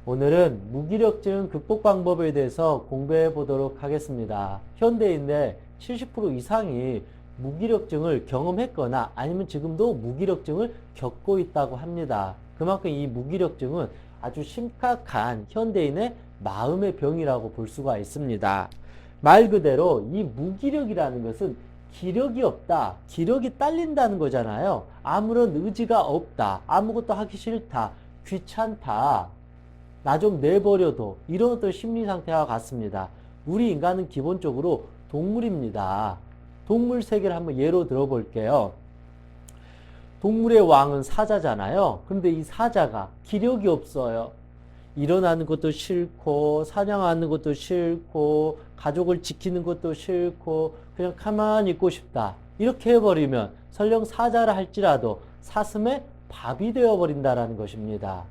오늘은 무기력증 극복 방법에 대해서 공부해 보도록 하겠습니다. 현대인의 70% 이상이 무기력증을 경험했거나 아니면 지금도 무기력증을 겪고 있다고 합니다. 그만큼 이 무기력증은 아주 심각한 현대인의 마음의 병이라고 볼 수가 있습니다. 말 그대로 이 무기력이라는 것은 기력이 없다, 기력이 딸린다는 거잖아요. 아무런 의지가 없다, 아무것도 하기 싫다, 귀찮다, 나 좀 내버려둬, 이런 어떤 심리 상태와 같습니다. 우리 인간은 기본적으로 동물입니다. 동물 세계를 한번 예로 들어볼게요. 동물의 왕은 사자잖아요. 그런데 이 사자가 기력이 없어요. 일어나는 것도 싫고 사냥하는 것도 싫고 가족을 지키는 것도 싫고 그냥 가만히 있고 싶다. 이렇게 해버리면 설령 사자라 할지라도 사슴의 밥이 되어버린다라는 것입니다.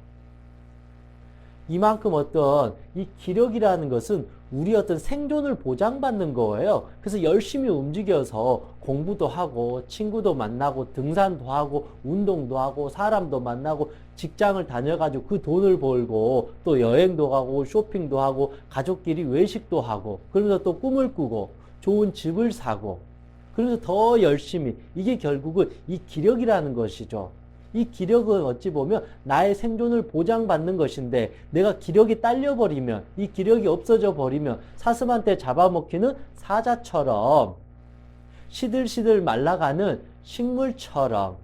이만큼 어떤 이 기력이라는 것은 우리 어떤 생존을 보장받는 거예요. 그래서 열심히 움직여서 공부도 하고 친구도 만나고 등산도 하고 운동도 하고 사람도 만나고 직장을 다녀가지고 그 돈을 벌고 또 여행도 가고 쇼핑도 하고 가족끼리 외식도 하고 그러면서 또 꿈을 꾸고 좋은 집을 사고 그러면서 더 열심히 이게 결국은 이 기력이라는 것이죠. 이 기력은 어찌 보면 나의 생존을 보장받는 것인데 내가 기력이 딸려버리면 이 기력이 없어져 버리면 사슴한테 잡아먹히는 사자처럼 시들시들 말라가는 식물처럼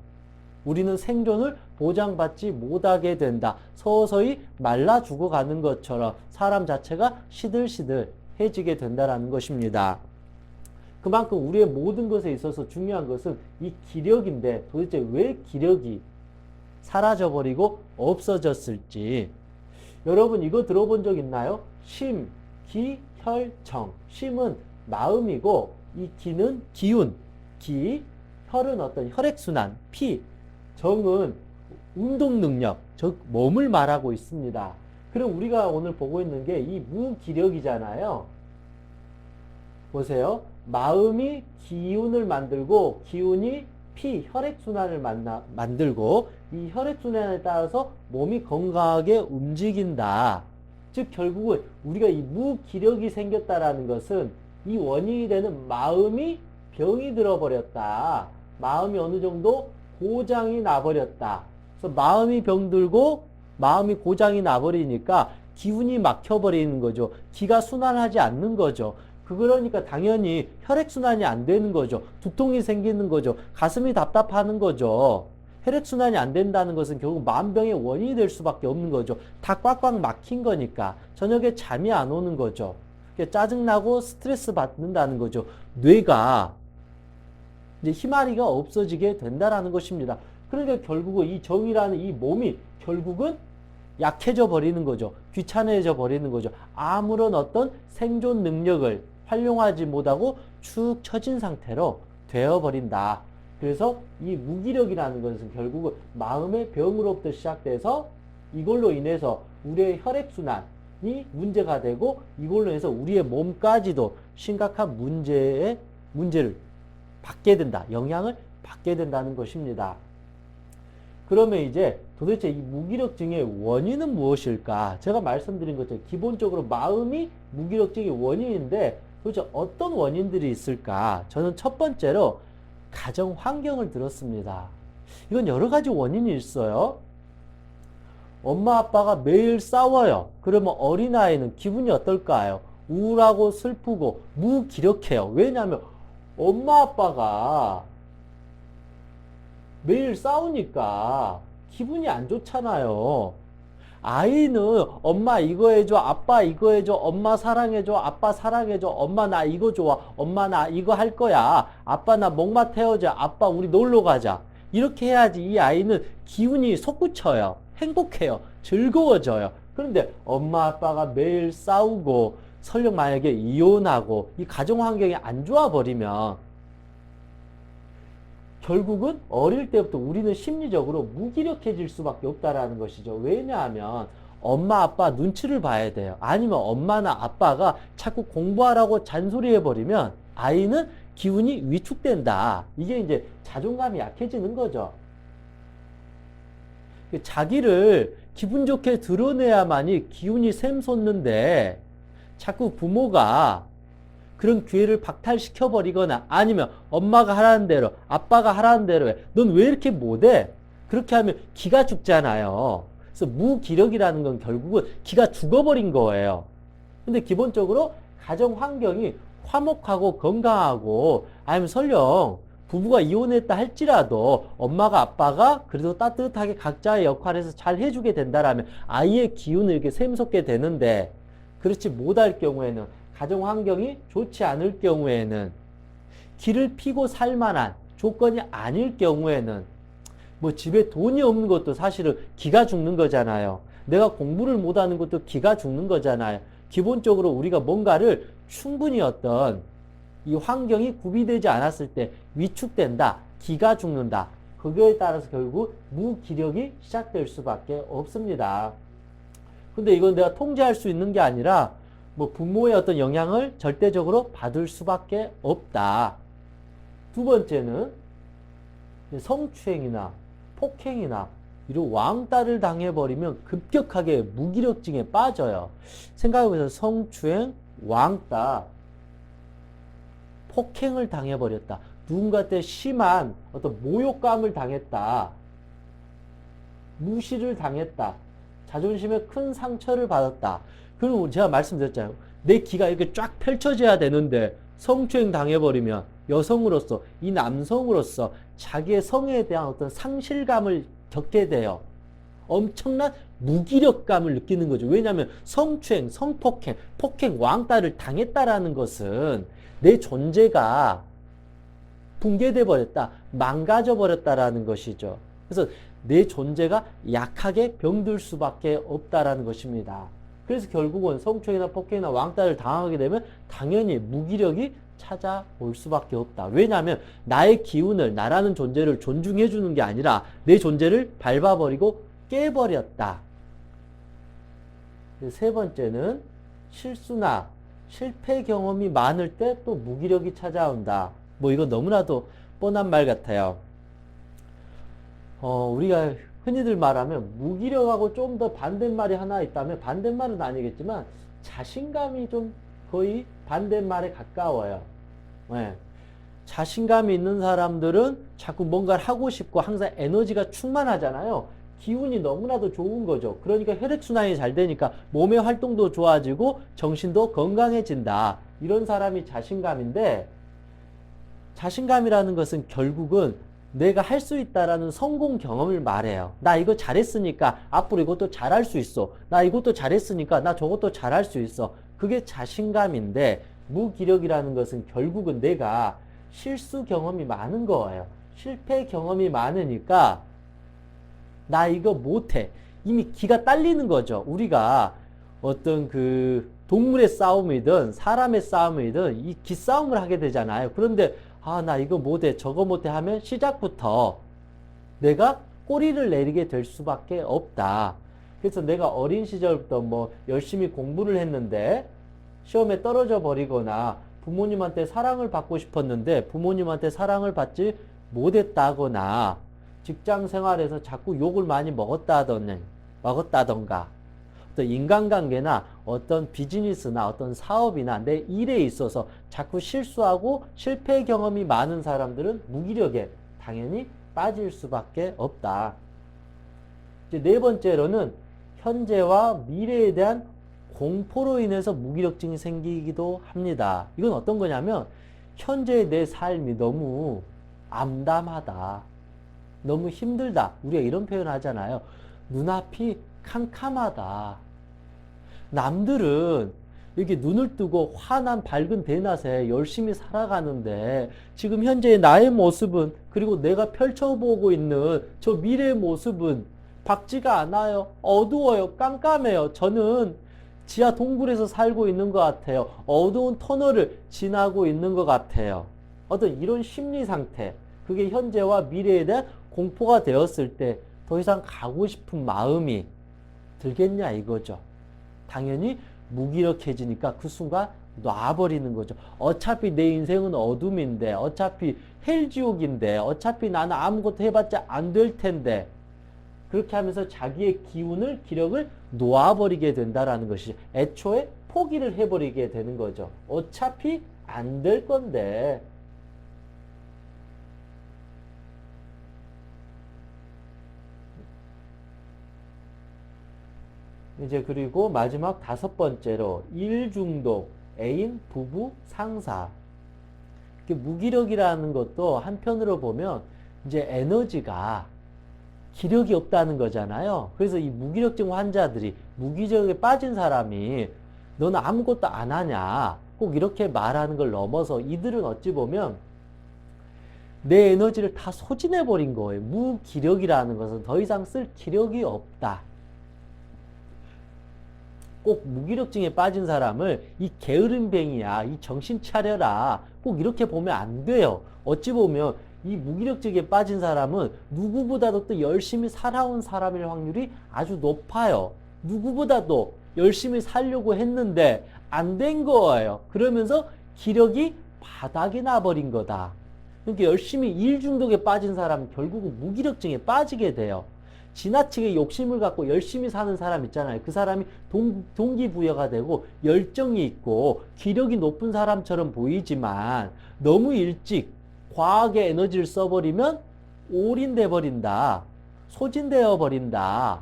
우리는 생존을 보장받지 못하게 된다. 서서히 말라 죽어가는 것처럼 사람 자체가 시들시들해지게 된다는 것입니다. 그만큼 우리의 모든 것에 있어서 중요한 것은 이 기력인데 도대체 왜 기력이 사라져버리고 없어졌을지. 여러분 이거 들어본 적 있나요? 심, 기, 혈, 정. 심은 마음이고 이 기는 기운, 기, 혈은 어떤 혈액순환, 피, 정은 운동 능력, 즉 몸을 말하고 있습니다. 그럼 우리가 오늘 보고 있는 게 이 무기력이잖아요. 보세요. 마음이 기운을 만들고 기운이 피, 혈액순환을 만들고 이 혈액순환에 따라서 몸이 건강하게 움직인다. 즉 결국은 우리가 이 무기력이 생겼다라는 것은 이 원인이 되는 마음이 병이 들어버렸다. 마음이 어느 정도 고장이 나버렸다. 그래서 마음이 병들고 마음이 고장이 나버리니까 기운이 막혀버리는 거죠. 기가 순환하지 않는 거죠. 그러니까 당연히 혈액순환이 안 되는 거죠. 두통이 생기는 거죠. 가슴이 답답하는 거죠. 혈액순환이 안 된다는 것은 결국 만병의 원인이 될 수밖에 없는 거죠. 다 꽉꽉 막힌 거니까 저녁에 잠이 안 오는 거죠. 짜증나고 스트레스 받는다는 거죠. 뇌가 이제 희마리가 없어지게 된다라는 것입니다. 그러니까 결국은 이 정이라는 이 몸이 결국은 약해져 버리는 거죠. 귀찮아져 버리는 거죠. 아무런 어떤 생존 능력을 활용하지 못하고 축 처진 상태로 되어버린다. 그래서 이 무기력이라는 것은 결국은 마음의 병으로부터 시작돼서 이걸로 인해서 우리의 혈액순환이 문제가 되고 이걸로 인해서 우리의 몸까지도 심각한 문제를 받게 된다. 영향을 받게 된다는 것입니다. 그러면 이제 도대체 이 무기력증의 원인은 무엇일까? 제가 말씀드린 것처럼 기본적으로 마음이 무기력증의 원인인데 도대체 어떤 원인들이 있을까? 저는 첫 번째로 가정 환경을 들었습니다. 이건 여러 가지 원인이 있어요. 엄마 아빠가 매일 싸워요. 그러면 어린아이는 기분이 어떨까요? 우울하고 슬프고 무기력해요. 왜냐하면 엄마 아빠가 매일 싸우니까 기분이 안 좋잖아요. 아이는 엄마 이거 해줘, 아빠 이거 해줘, 엄마 사랑해줘, 아빠 사랑해줘, 엄마 나 이거 좋아, 엄마 나 이거 할 거야, 아빠 나 목마 태워줘, 아빠 우리 놀러 가자. 이렇게 해야지 이 아이는 기운이 솟구쳐요. 행복해요. 즐거워져요. 그런데 엄마 아빠가 매일 싸우고 설령 만약에 이혼하고 이 가정 환경이 안 좋아 버리면 결국은 어릴 때부터 우리는 심리적으로 무기력해질 수밖에 없다라는 것이죠. 왜냐하면 엄마 아빠 눈치를 봐야 돼요. 아니면 엄마나 아빠가 자꾸 공부하라고 잔소리해버리면 아이는 기운이 위축된다. 이게 이제 자존감이 약해지는 거죠. 자기를 기분 좋게 드러내야만이 기운이 샘솟는데 자꾸 부모가 그런 기회를 박탈시켜버리거나 아니면 엄마가 하라는 대로 아빠가 하라는 대로 해. 넌 왜 이렇게 못해? 그렇게 하면 기가 죽잖아요. 그래서 무기력이라는 건 결국은 기가 죽어버린 거예요. 근데 기본적으로 가정 환경이 화목하고 건강하고 아니면 설령 부부가 이혼했다 할지라도 엄마가 아빠가 그래도 따뜻하게 각자의 역할에서 잘 해주게 된다라면 아이의 기운을 이렇게 샘솟게 되는데 그렇지 못할 경우에는 가정 환경이 좋지 않을 경우에는 기를 피고 살 만한 조건이 아닐 경우에는 뭐 집에 돈이 없는 것도 사실은 기가 죽는 거잖아요. 내가 공부를 못하는 것도 기가 죽는 거잖아요. 기본적으로 우리가 뭔가를 충분히 어떤 이 환경이 구비되지 않았을 때 위축된다, 기가 죽는다. 그거에 따라서 결국 무기력이 시작될 수밖에 없습니다. 근데 이건 내가 통제할 수 있는 게 아니라 뭐 부모의 어떤 영향을 절대적으로 받을 수밖에 없다. 두 번째는 성추행이나 폭행이나 이런 왕따를 당해버리면 급격하게 무기력증에 빠져요. 생각해보세요. 성추행, 왕따, 폭행을 당해버렸다. 누군가한테 심한 어떤 모욕감을 당했다. 무시를 당했다. 자존심에 큰 상처를 받았다. 그리고 제가 말씀드렸잖아요. 내 기가 이렇게 쫙 펼쳐져야 되는데 성추행 당해버리면 여성으로서 이 남성으로서 자기의 성에 대한 어떤 상실감을 겪게 돼요. 엄청난 무기력감을 느끼는 거죠. 왜냐하면 성추행, 성폭행, 폭행, 왕따를 당했다라는 것은 내 존재가 붕괴돼 버렸다, 망가져 버렸다라는 것이죠. 그래서 내 존재가 약하게 병들 수밖에 없다라는 것입니다. 그래서 결국은 성추행이나 폭행이나 왕따를 당하게 되면 당연히 무기력이 찾아올 수밖에 없다. 왜냐하면 나의 기운을, 나라는 존재를 존중해 주는 게 아니라 내 존재를 밟아버리고 깨버렸다. 세 번째는 실수나 실패 경험이 많을 때 또 무기력이 찾아온다. 뭐 이거 너무나도 뻔한 말 같아요. 우리가 흔히들 말하면 무기력하고 좀 더 반대말이 하나 있다면 반대말은 아니겠지만 자신감이 좀 거의 반대말에 가까워요. 네. 자신감이 있는 사람들은 자꾸 뭔가를 하고 싶고 항상 에너지가 충만하잖아요. 기운이 너무나도 좋은 거죠. 그러니까 혈액순환이 잘 되니까 몸의 활동도 좋아지고 정신도 건강해진다. 이런 사람이 자신감인데 자신감이라는 것은 결국은 내가 할 수 있다라는 성공 경험을 말해요. 나 이거 잘했으니까 앞으로 이것도 잘할 수 있어. 나 이것도 잘했으니까 나 저것도 잘할 수 있어. 그게 자신감인데 무기력이라는 것은 결국은 내가 실수 경험이 많은 거예요. 실패 경험이 많으니까 나 이거 못해. 이미 기가 딸리는 거죠. 우리가 어떤 그 동물의 싸움이든 사람의 싸움이든 이 기싸움을 하게 되잖아요. 그런데 나 이거 못해, 저거 못해 하면 시작부터 내가 꼬리를 내리게 될 수밖에 없다. 그래서 내가 어린 시절부터 뭐 열심히 공부를 했는데 시험에 떨어져 버리거나 부모님한테 사랑을 받고 싶었는데 부모님한테 사랑을 받지 못했다거나 직장 생활에서 자꾸 욕을 많이 먹었다던가 어떤 인간관계나 어떤 비즈니스나 어떤 사업이나 내 일에 있어서 자꾸 실수하고 실패 경험이 많은 사람들은 무기력에 당연히 빠질 수밖에 없다. 이제 네 번째로는 현재와 미래에 대한 공포로 인해서 무기력증이 생기기도 합니다. 이건 어떤 거냐면 현재의 내 삶이 너무 암담하다. 너무 힘들다. 우리가 이런 표현 하잖아요. 눈앞이 캄캄하다. 남들은 이렇게 눈을 뜨고 환한 밝은 대낮에 열심히 살아가는데 지금 현재의 나의 모습은 그리고 내가 펼쳐보고 있는 저 미래의 모습은 밝지가 않아요. 어두워요. 깜깜해요. 저는 지하 동굴에서 살고 있는 것 같아요. 어두운 터널을 지나고 있는 것 같아요. 어떤 이런 심리 상태, 그게 현재와 미래에 대한 공포가 되었을 때 더 이상 가고 싶은 마음이 들겠냐 이거죠. 당연히 무기력해지니까 그 순간 놔버리는 거죠. 어차피 내 인생은 어둠인데, 어차피 헬지옥인데, 어차피 나는 아무것도 해봤자 안 될 텐데, 그렇게 하면서 자기의 기운을, 기력을 놓아버리게 된다라는 것이 애초에 포기를 해버리게 되는 거죠. 어차피 안 될 건데. 이제 그리고 마지막 5번째로 일중독, 애인, 부부, 상사. 무기력이라는 것도 한편으로 보면 이제 에너지가 기력이 없다는 거잖아요. 그래서 이 무기력증 환자들이, 무기력에 빠진 사람이 너는 아무것도 안 하냐 꼭 이렇게 말하는 걸 넘어서 이들은 어찌 보면 내 에너지를 다 소진해 버린 거예요. 무기력이라는 것은 더 이상 쓸 기력이 없다. 꼭 무기력증에 빠진 사람을 이 게으름뱅이야, 이 정신 차려라, 꼭 이렇게 보면 안 돼요. 어찌 보면 이 무기력증에 빠진 사람은 누구보다도 또 열심히 살아온 사람일 확률이 아주 높아요. 누구보다도 열심히 살려고 했는데 안 된 거예요. 그러면서 기력이 바닥이 나버린 거다. 그러니까 열심히 일 중독에 빠진 사람은 결국은 무기력증에 빠지게 돼요. 지나치게 욕심을 갖고 열심히 사는 사람 있잖아요. 그 사람이 동기부여가 되고 열정이 있고 기력이 높은 사람처럼 보이지만 너무 일찍 과하게 에너지를 써버리면 올인돼 버린다. 소진되어 버린다.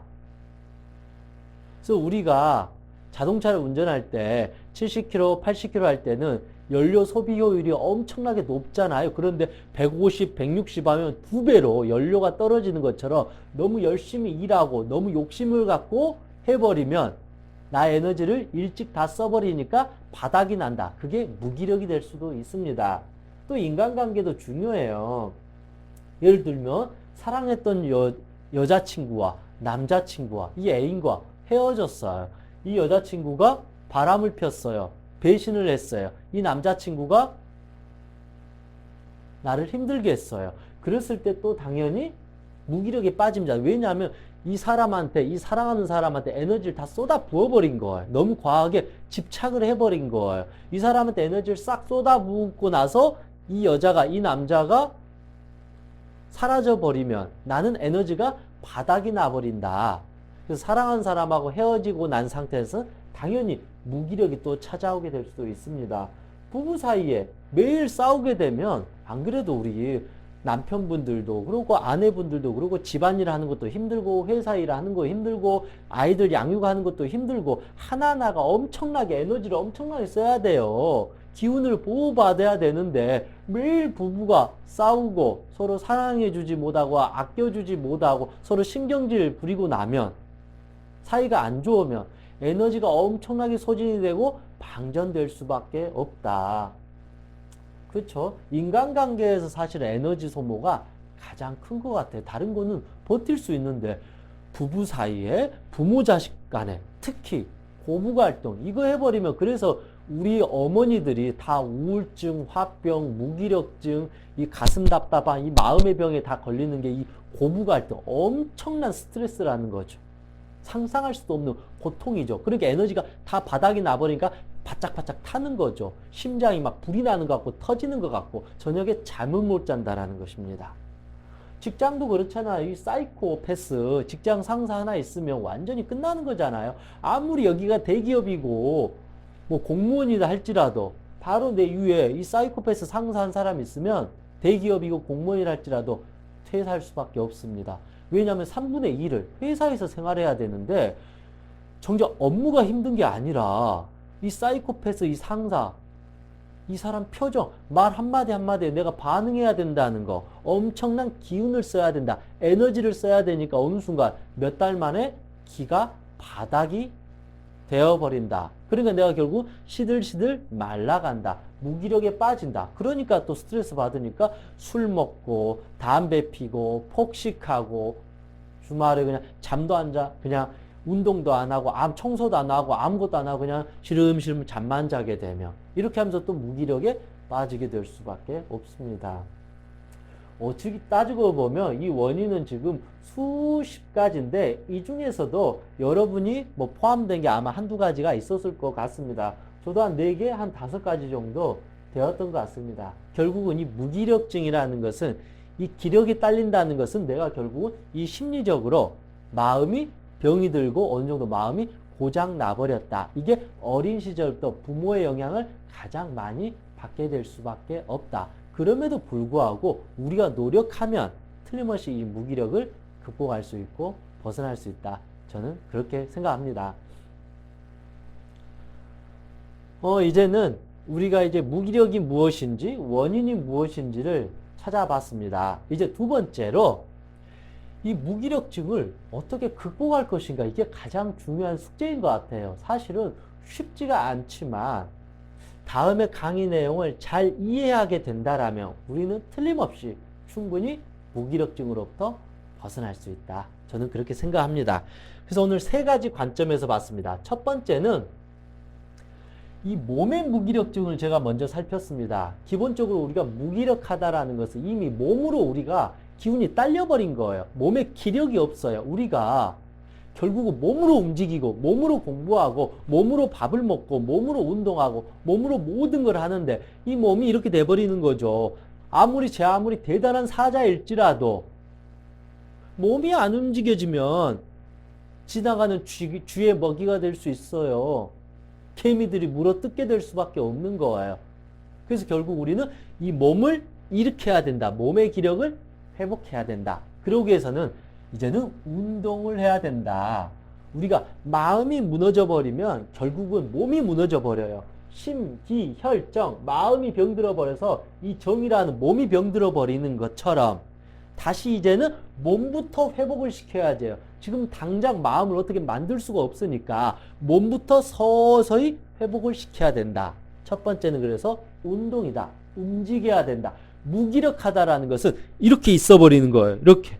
그래서 우리가 자동차를 운전할 때 70km, 80km 할 때는 연료 소비 효율이 엄청나게 높잖아요. 그런데 150, 160 하면 2배로 연료가 떨어지는 것처럼 너무 열심히 일하고 너무 욕심을 갖고 해버리면 나의 에너지를 일찍 다 써버리니까 바닥이 난다. 그게 무기력이 될 수도 있습니다. 또 인간관계도 중요해요. 예를 들면 사랑했던 여자친구와 남자친구와 이 애인과 헤어졌어요. 이 여자친구가 바람을 폈어요. 배신을 했어요. 이 남자친구가 나를 힘들게 했어요. 그랬을 때 또 당연히 무기력에 빠집니다. 왜냐하면 이 사람한테, 이 사랑하는 사람한테 에너지를 다 쏟아 부어버린 거예요. 너무 과하게 집착을 해버린 거예요. 이 사람한테 에너지를 싹 쏟아 부고 나서 이 여자가, 이 남자가 사라져버리면 나는 에너지가 바닥이 나버린다. 그래서 사랑하는 사람하고 헤어지고 난 상태에서 당연히 무기력이 또 찾아오게 될 수도 있습니다. 부부 사이에 매일 싸우게 되면 안 그래도 우리 남편분들도 그렇고 아내분들도 그렇고 집안일 하는 것도 힘들고 회사 일 하는 거 힘들고 아이들 양육하는 것도 힘들고 하나하나가 엄청나게 에너지를 엄청나게 써야 돼요. 기운을 보호받아야 되는데 매일 부부가 싸우고 서로 사랑해주지 못하고 아껴주지 못하고 서로 신경질 부리고 나면 사이가 안 좋으면 에너지가 엄청나게 소진이 되고 방전될 수밖에 없다. 그렇죠? 인간관계에서 사실 에너지 소모가 가장 큰 것 같아요. 다른 거는 버틸 수 있는데 부부 사이에 부모 자식 간에 특히 고부갈등 이거 해버리면 그래서 우리 어머니들이 다 우울증, 화병, 무기력증, 이 가슴 답답한 이 마음의 병에 다 걸리는 게 이 고부갈등 엄청난 스트레스라는 거죠. 상상할 수도 없는 고통이죠. 그러니까 에너지가 다 바닥이 나버리니까 바짝바짝 타는 거죠. 심장이 막 불이 나는 것 같고 터지는 것 같고 저녁에 잠을 못 잔다라는 것입니다. 직장도 그렇잖아요. 이 사이코패스 직장 상사 하나 있으면 완전히 끝나는 거잖아요. 아무리 여기가 대기업이고 뭐 공무원이다 할지라도 바로 내 위에 이 사이코패스 상사 한 사람 있으면 대기업이고 공무원이라 할지라도 퇴사할 수밖에 없습니다. 왜냐하면 3분의 1을 회사에서 생활해야 되는데 정작 업무가 힘든 게 아니라 이 사이코패스 이 상사 이 사람 표정 말 한마디 한마디에 내가 반응해야 된다는 거 엄청난 기운을 써야 된다. 에너지를 써야 되니까 어느 순간 몇 달 만에 기가 바닥이 되어버린다. 그러니까 내가 결국 시들시들 말라간다. 무기력에 빠진다. 그러니까 또 스트레스 받으니까 술 먹고 담배 피고 폭식하고 주말에 그냥 잠도 안 자. 그냥 운동도 안 하고 청소도 안 하고 아무것도 안 하고 그냥 시름시름 잠만 자게 되면 이렇게 하면서 또 무기력에 빠지게 될 수밖에 없습니다. 어떻게 따지고 보면 이 원인은 지금 수십 가지인데 이 중에서도 여러분이 뭐 포함된 게 아마 한두 가지가 있었을 것 같습니다. 저도 한 4개, 한 5가지 정도 되었던 것 같습니다. 결국은 이 무기력증이라는 것은 이 기력이 딸린다는 것은 내가 결국은 이 심리적으로 마음이 병이 들고 어느 정도 마음이 고장 나버렸다. 이게 어린 시절부터 부모의 영향을 가장 많이 받게 될 수밖에 없다. 그럼에도 불구하고 우리가 노력하면 틀림없이 이 무기력을 극복할 수 있고 벗어날 수 있다. 저는 그렇게 생각합니다. 이제는 우리가 이제 무기력이 무엇인지 원인이 무엇인지를 찾아봤습니다. 이제 두 번째로 이 무기력증을 어떻게 극복할 것인가, 이게 가장 중요한 숙제인 것 같아요. 사실은 쉽지가 않지만 다음에 강의 내용을 잘 이해하게 된다라면 우리는 틀림없이 충분히 무기력증으로부터 벗어날 수 있다. 저는 그렇게 생각합니다. 그래서 오늘 세 가지 관점에서 봤습니다. 첫 번째는 이 몸의 무기력증을 제가 먼저 살폈습니다. 기본적으로 우리가 무기력하다라는 것은 이미 몸으로 우리가 기운이 딸려버린 거예요. 몸에 기력이 없어요. 우리가 결국은 몸으로 움직이고 몸으로 공부하고 몸으로 밥을 먹고 몸으로 운동하고 몸으로 모든 걸 하는데 이 몸이 이렇게 돼버리는 거죠. 아무리 대단한 사자일지라도 몸이 안 움직여지면 지나가는 쥐의 먹이가 될 수 있어요. 개미들이 물어뜯게 될 수밖에 없는 거예요. 그래서 결국 우리는 이 몸을 일으켜야 된다. 몸의 기력을 회복해야 된다. 그러기 위해서는 이제는 운동을 해야 된다. 우리가 마음이 무너져 버리면 결국은 몸이 무너져 버려요. 심, 기, 혈, 정, 마음이 병들어 버려서 이 정이라는 몸이 병들어 버리는 것처럼 다시 이제는 몸부터 회복을 시켜야 돼요. 지금 당장 마음을 어떻게 만들 수가 없으니까 몸부터 서서히 회복을 시켜야 된다. 첫 번째는 그래서 운동이다. 움직여야 된다. 무기력하다라는 것은 이렇게 있어 버리는 거예요. 이렇게.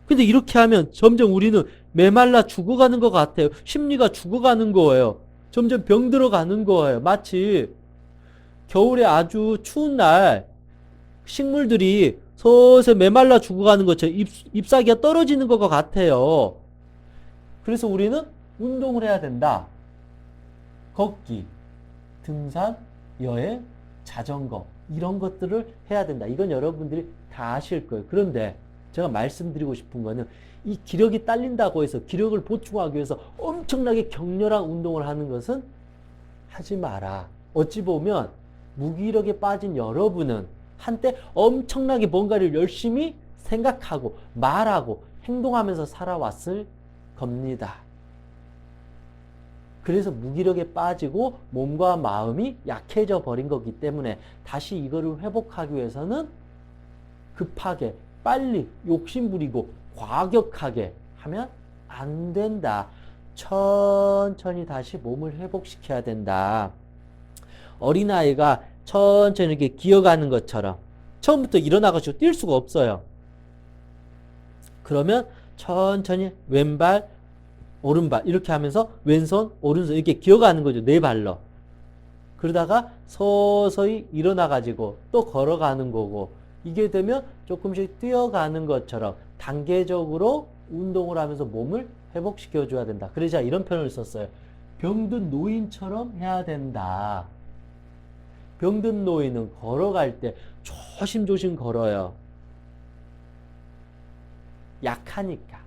근데 이렇게 하면 점점 우리는 메말라 죽어가는 것 같아요. 심리가 죽어가는 거예요. 점점 병들어가는 거예요. 마치 겨울에 아주 추운 날 식물들이 서서히 메말라 죽어가는 것처럼 잎사귀가 떨어지는 것 같아요. 그래서 우리는 운동을 해야 된다. 걷기, 등산, 여행, 자전거 이런 것들을 해야 된다. 이건 여러분들이 다 아실 거예요. 그런데 제가 말씀드리고 싶은 거는 이 기력이 딸린다고 해서 기력을 보충하기 위해서 엄청나게 격렬한 운동을 하는 것은 하지 마라. 어찌 보면 무기력에 빠진 여러분은 한때 엄청나게 뭔가를 열심히 생각하고 말하고 행동하면서 살아왔을 겁니다. 그래서 무기력에 빠지고 몸과 마음이 약해져 버린 거기 때문에 다시 이거를 회복하기 위해서는 급하게 빨리 욕심부리고 과격하게 하면 안 된다. 천천히 다시 몸을 회복시켜야 된다. 어린아이가 천천히 이렇게 기어가는 것처럼 처음부터 일어나가지고 뛸 수가 없어요. 그러면 천천히 왼발, 오른발 이렇게 하면서 왼손, 오른손 이렇게 기어가는 거죠. 네 발로. 그러다가 서서히 일어나가지고 또 걸어가는 거고 이게 되면 조금씩 뛰어가는 것처럼 단계적으로 운동을 하면서 몸을 회복시켜줘야 된다. 그래서 제가 이런 표현을 썼어요. 병든 노인처럼 해야 된다. 병든 노인은 걸어갈 때 조심조심 걸어요. 약하니까.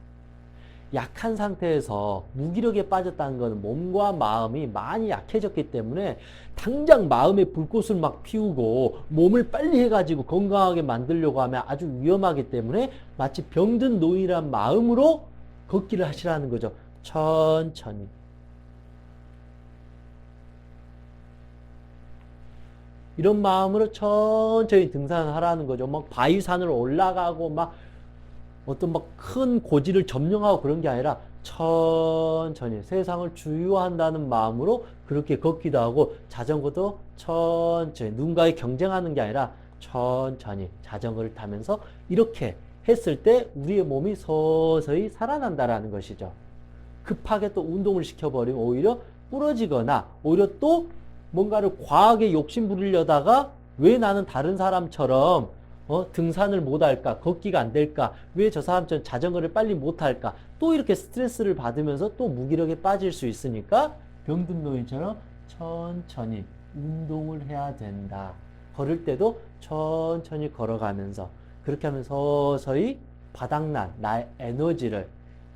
약한 상태에서 무기력에 빠졌다는 것은 몸과 마음이 많이 약해졌기 때문에 당장 마음의 불꽃을 막 피우고 몸을 빨리 해가지고 건강하게 만들려고 하면 아주 위험하기 때문에 마치 병든 노인이란 마음으로 걷기를 하시라는 거죠. 천천히. 이런 마음으로 천천히 등산을 하라는 거죠. 막 바위산을 올라가고 막 어떤 막 큰 고지를 점령하고 그런 게 아니라 천천히 세상을 주유한다는 마음으로 그렇게 걷기도 하고 자전거도 천천히 누군가에 경쟁하는 게 아니라 천천히 자전거를 타면서 이렇게 했을 때 우리의 몸이 서서히 살아난다라는 것이죠. 급하게 또 운동을 시켜버리면 오히려 부러지거나 오히려 또 뭔가를 과하게 욕심 부리려다가 왜 나는 다른 사람처럼 등산을 못할까? 걷기가 안 될까? 왜 저 사람처럼 자전거를 빨리 못할까? 또 이렇게 스트레스를 받으면서 또 무기력에 빠질 수 있으니까 병든 노인처럼 천천히 운동을 해야 된다. 걸을 때도 천천히 걸어가면서 그렇게 하면 서서히 바닥난 나의 에너지를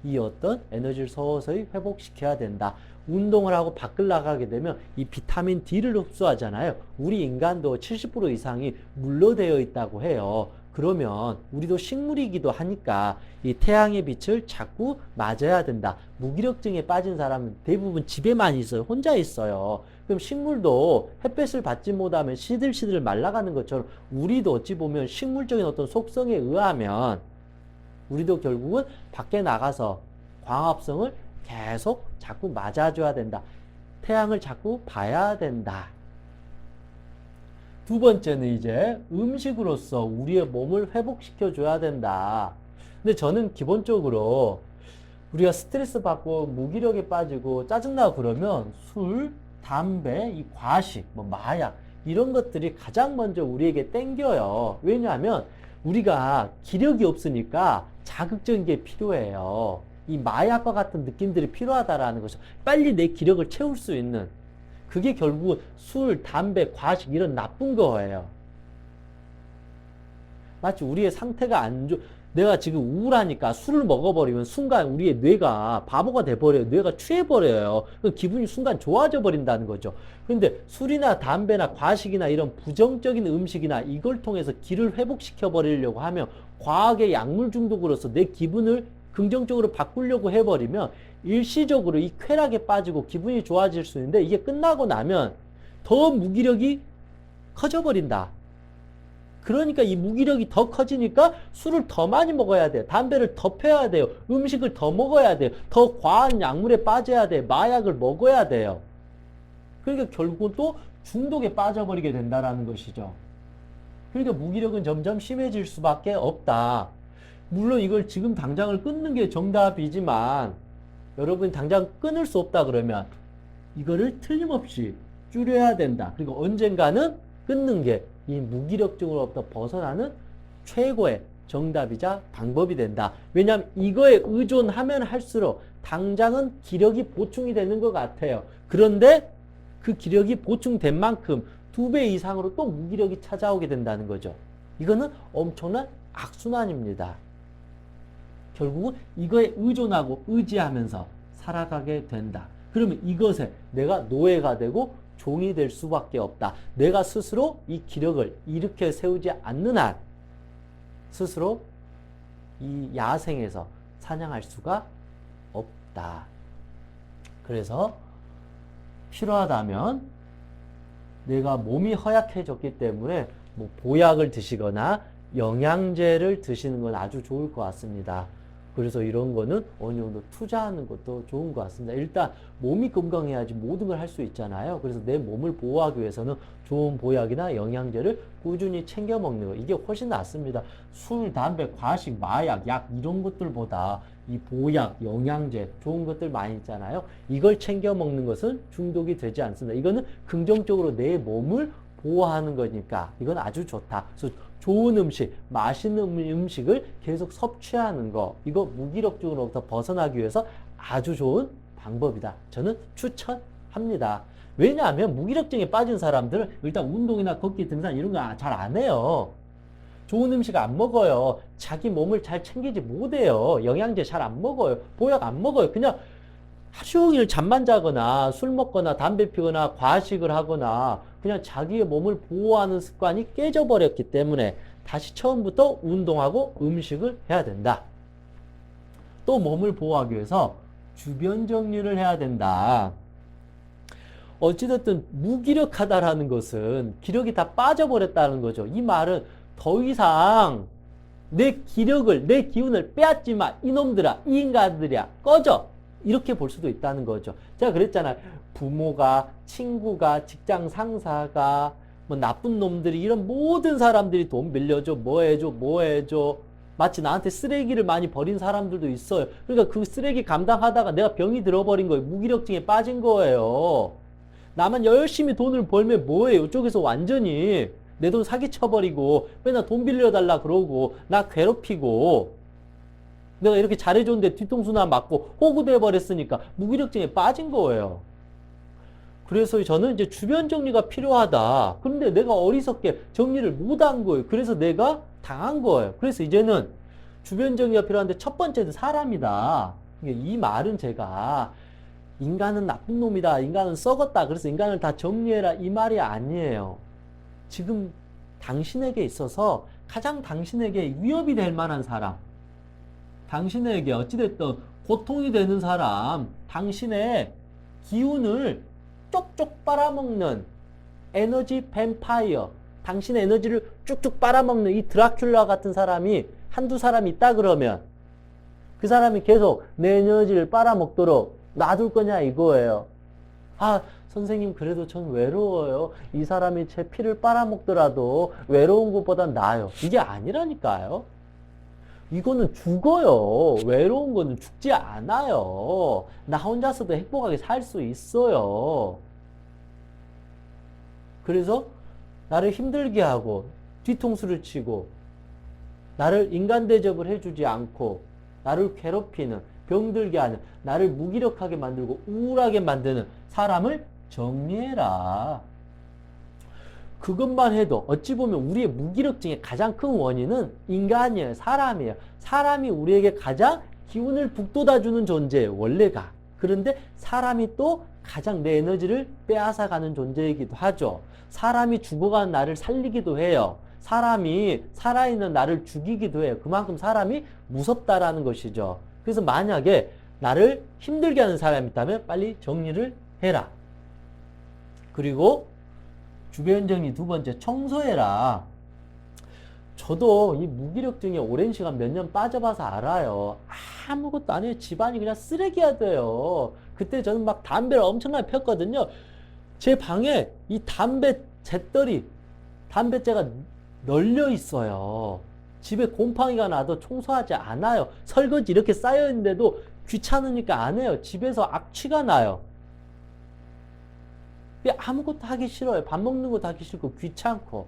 이 어떤 에너지를 서서히 회복시켜야 된다. 운동을 하고 밖을 나가게 되면 이 비타민 D를 흡수하잖아요. 우리 인간도 70% 이상이 물로 되어 있다고 해요. 그러면 우리도 식물이기도 하니까 이 태양의 빛을 자꾸 맞아야 된다. 무기력증에 빠진 사람은 대부분 집에만 있어요. 혼자 있어요. 그럼 식물도 햇볕을 받지 못하면 시들시들 말라가는 것처럼 우리도 어찌 보면 식물적인 어떤 속성에 의하면 우리도 결국은 밖에 나가서 광합성을 계속 자꾸 맞아줘야 된다. 태양을 자꾸 봐야 된다. 두 번째는 이제 음식으로서 우리의 몸을 회복시켜줘야 된다. 근데 저는 기본적으로 우리가 스트레스 받고 무기력에 빠지고 짜증나고 그러면 술, 담배, 이 과식, 뭐 마약 이런 것들이 가장 먼저 우리에게 땡겨요. 왜냐하면 우리가 기력이 없으니까 자극적인 게 필요해요. 이 마약과 같은 느낌들이 필요하다라는 거죠. 빨리 내 기력을 채울 수 있는. 그게 결국 술, 담배, 과식 이런 나쁜 거예요. 마치 우리의 상태가 안 좋, 내가 지금 우울하니까 술을 먹어버리면 순간 우리의 뇌가 바보가 돼버려요. 뇌가 취해버려요. 기분이 순간 좋아져 버린다는 거죠. 그런데 술이나 담배나 과식이나 이런 부정적인 음식이나 이걸 통해서 기를 회복시켜 버리려고 하면 과하게 약물 중독으로서 내 기분을 긍정적으로 바꾸려고 해버리면 일시적으로 이 쾌락에 빠지고 기분이 좋아질 수 있는데 이게 끝나고 나면 더 무기력이 커져버린다. 그러니까 이 무기력이 더 커지니까 술을 더 많이 먹어야 돼요. 담배를 더 펴야 돼요. 음식을 더 먹어야 돼요. 더 과한 약물에 빠져야 돼요. 마약을 먹어야 돼요. 그러니까 결국은 또 중독에 빠져버리게 된다는 것이죠. 그러니까 무기력은 점점 심해질 수밖에 없다. 물론 이걸 지금 당장을 끊는 게 정답이지만 여러분 당장 끊을 수 없다 그러면 이거를 틀림없이 줄여야 된다. 그리고 언젠가는 끊는 게 이 무기력증으로부터 벗어나는 최고의 정답이자 방법이 된다. 왜냐하면 이거에 의존하면 할수록 당장은 기력이 보충이 되는 것 같아요. 그런데 그 기력이 보충된 만큼 2배 이상으로 또 무기력이 찾아오게 된다는 거죠. 이거는 엄청난 악순환입니다. 결국은 이거에 의존하고 의지하면서 살아가게 된다. 그러면 이것에 내가 노예가 되고 종이 될 수밖에 없다. 내가 스스로 이 기력을 일으켜 세우지 않는 한 스스로 이 야생에서 사냥할 수가 없다. 그래서 필요하다면 내가 몸이 허약해졌기 때문에 뭐 보약을 드시거나 영양제를 드시는 건 아주 좋을 것 같습니다. 그래서 이런 거는 어느 정도 투자하는 것도 좋은 것 같습니다. 일단 몸이 건강해야지 모든 걸 할 수 있잖아요. 그래서 내 몸을 보호하기 위해서는 좋은 보약이나 영양제를 꾸준히 챙겨 먹는 거, 이게 훨씬 낫습니다. 술, 담배, 과식, 마약, 약 이런 것들보다 이 보약, 영양제 좋은 것들 많이 있잖아요. 이걸 챙겨 먹는 것은 중독이 되지 않습니다. 이거는 긍정적으로 내 몸을 보호하는 거니까 이건 아주 좋다. 그래서 좋은 음식, 맛있는 음식을 계속 섭취하는 거, 이거 무기력증으로부터 벗어나기 위해서 아주 좋은 방법이다. 저는 추천합니다. 왜냐하면 무기력증에 빠진 사람들은 일단 운동이나 걷기, 등산 이런 거 잘 안 해요. 좋은 음식 안 먹어요. 자기 몸을 잘 챙기지 못해요. 영양제 잘 안 먹어요. 보약 안 먹어요. 그냥 하루 종일 잠만 자거나 술 먹거나 담배 피거나 과식을 하거나 그냥 자기의 몸을 보호하는 습관이 깨져버렸기 때문에 다시 처음부터 운동하고 음식을 해야 된다. 또 몸을 보호하기 위해서 주변 정리를 해야 된다. 어찌됐든 무기력하다라는 것은 기력이 다 빠져버렸다는 거죠. 이 말은 더 이상 내 기력을, 내 기운을 빼앗지 마. 이놈들아, 이 인간들이야, 꺼져. 이렇게 볼 수도 있다는 거죠. 제가 그랬잖아요. 부모가, 친구가, 직장 상사가, 뭐 나쁜 놈들이, 이런 모든 사람들이 돈 빌려줘, 뭐 해줘. 마치 나한테 쓰레기를 많이 버린 사람들도 있어요. 그러니까 그 쓰레기 감당하다가 내가 병이 들어버린 거예요. 무기력증에 빠진 거예요. 나만 열심히 돈을 벌면 뭐예요? 이쪽에서 완전히 내 돈 사기쳐버리고 맨날 돈 빌려달라 그러고 나 괴롭히고 내가 이렇게 잘해줬는데 뒤통수나 맞고 호구돼 버렸으니까 무기력증에 빠진 거예요. 그래서 저는 이제 주변 정리가 필요하다. 그런데 내가 어리석게 정리를 못한 거예요. 그래서 내가 당한 거예요. 그래서 이제는 주변 정의가 필요한데 첫 번째는 사람이다. 이 말은 제가 인간은 나쁜 놈이다. 인간은 썩었다. 그래서 인간을 다 정리해라. 이 말이 아니에요. 지금 당신에게 있어서 가장 당신에게 위협이 될 만한 사람, 당신에게 어찌됐든 고통이 되는 사람, 당신의 기운을 쪽쪽 빨아먹는 에너지 뱀파이어, 당신의 에너지를 쭉쭉 빨아먹는 이 드라큘라 같은 사람이 한두 사람 있다 그러면 그 사람이 계속 내 에너지를 빨아먹도록 놔둘 거냐 이거예요. 아, 선생님 그래도 전 외로워요. 이 사람이 제 피를 빨아먹더라도 외로운 것보단 나아요. 이게 아니라니까요. 이거는 죽어요. 외로운 거는 죽지 않아요. 나 혼자서도 행복하게 살 수 있어요. 그래서 나를 힘들게 하고 뒤통수를 치고 나를 인간 대접을 해주지 않고 나를 괴롭히는, 병들게 하는, 나를 무기력하게 만들고 우울하게 만드는 사람을 정리해라. 그것만 해도 어찌 보면 우리의 무기력증의 가장 큰 원인은 인간이에요. 사람이에요. 사람이 우리에게 가장 기운을 북돋아주는 존재예요. 원래가. 그런데 사람이 또 가장 내 에너지를 빼앗아가는 존재이기도 하죠. 사람이 죽어가는 나를 살리기도 해요. 사람이 살아있는 나를 죽이기도 해요. 그만큼 사람이 무섭다라는 것이죠. 그래서 만약에 나를 힘들게 하는 사람이 있다면 빨리 정리를 해라. 그리고 주변 정리 두 번째, 청소해라. 저도 이 무기력증에 오랜 시간 몇 년 빠져봐서 알아요. 아무것도 안 해요. 집안이 그냥 쓰레기야 돼요. 그때 저는 막 담배를 엄청나게 폈거든요. 제 방에 이 담배 재떨이, 담배재가 널려 있어요. 집에 곰팡이가 나도 청소하지 않아요. 설거지 이렇게 쌓여 있는데도 귀찮으니까 안 해요. 집에서 악취가 나요. 아무것도 하기 싫어요. 밥 먹는 것도 하기 싫고 귀찮고.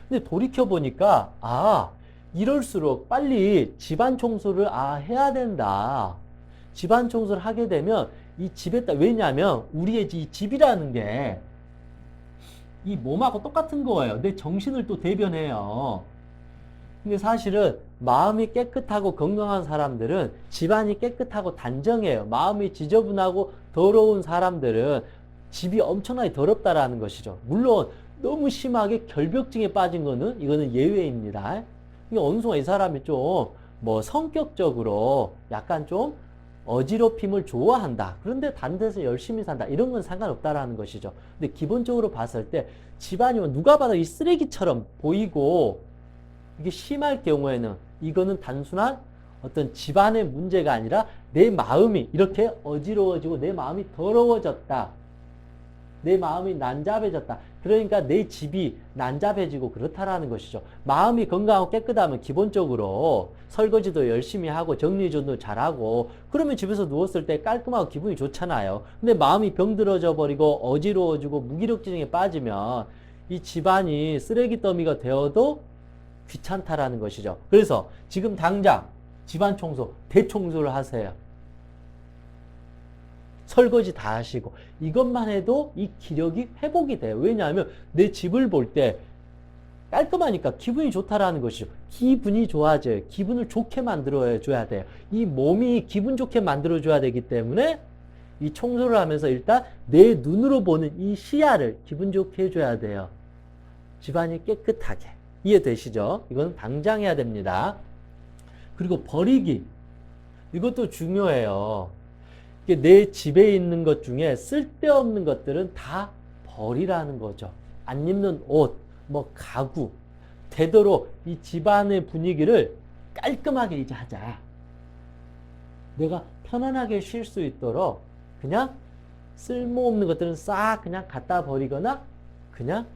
근데 돌이켜보니까 이럴수록 빨리 집안 청소를 해야 된다. 집안 청소를 하게 되면 이 집에다, 왜냐하면 우리의 이 집이라는 게 이 몸하고 똑같은 거예요. 내 정신을 또 대변해요. 근데 사실은 마음이 깨끗하고 건강한 사람들은 집안이 깨끗하고 단정해요. 마음이 지저분하고 더러운 사람들은 집이 엄청나게 더럽다라는 것이죠. 물론 너무 심하게 결벽증에 빠진 거는 이거는 예외입니다. 어느 순간 이 사람이 좀 성격적으로 약간 좀 어지럽힘을 좋아한다. 그런데 다른 데서 열심히 산다. 이런 건 상관없다라는 것이죠. 근데 기본적으로 봤을 때 집안이면 누가 봐도 이 쓰레기처럼 보이고 이게 심할 경우에는 이거는 단순한 어떤 집안의 문제가 아니라 내 마음이 이렇게 어지러워지고 내 마음이 더러워졌다. 내 마음이 난잡해졌다. 그러니까 내 집이 난잡해지고 그렇다라는 것이죠. 마음이 건강하고 깨끗하면 기본적으로 설거지도 열심히 하고 정리정돈도 잘하고 그러면 집에서 누웠을 때 깔끔하고 기분이 좋잖아요. 근데 마음이 병들어져 버리고 어지러워지고 무기력증에 빠지면 이 집안이 쓰레기 더미가 되어도 귀찮다라는 것이죠. 그래서 지금 당장 집안 청소, 대청소를 하세요. 설거지 다 하시고 이것만 해도 이 기력이 회복이 돼요. 왜냐하면 내 집을 볼 때 깔끔하니까 기분이 좋다라는 것이죠. 기분이 좋아져요. 기분을 좋게 만들어줘야 돼요. 이 몸이 기분 좋게 만들어줘야 되기 때문에 이 청소를 하면서 일단 내 눈으로 보는 이 시야를 기분 좋게 해줘야 돼요. 집안이 깨끗하게. 이해되시죠? 이건 당장 해야 됩니다. 그리고 버리기. 이것도 중요해요. 내 집에 있는 것 중에 쓸데없는 것들은 다 버리라는 거죠. 안 입는 옷, 가구. 되도록 이 집안의 분위기를 깔끔하게 이제 하자. 내가 편안하게 쉴 수 있도록 그냥 쓸모없는 것들은 싹 그냥 갖다 버리거나 그냥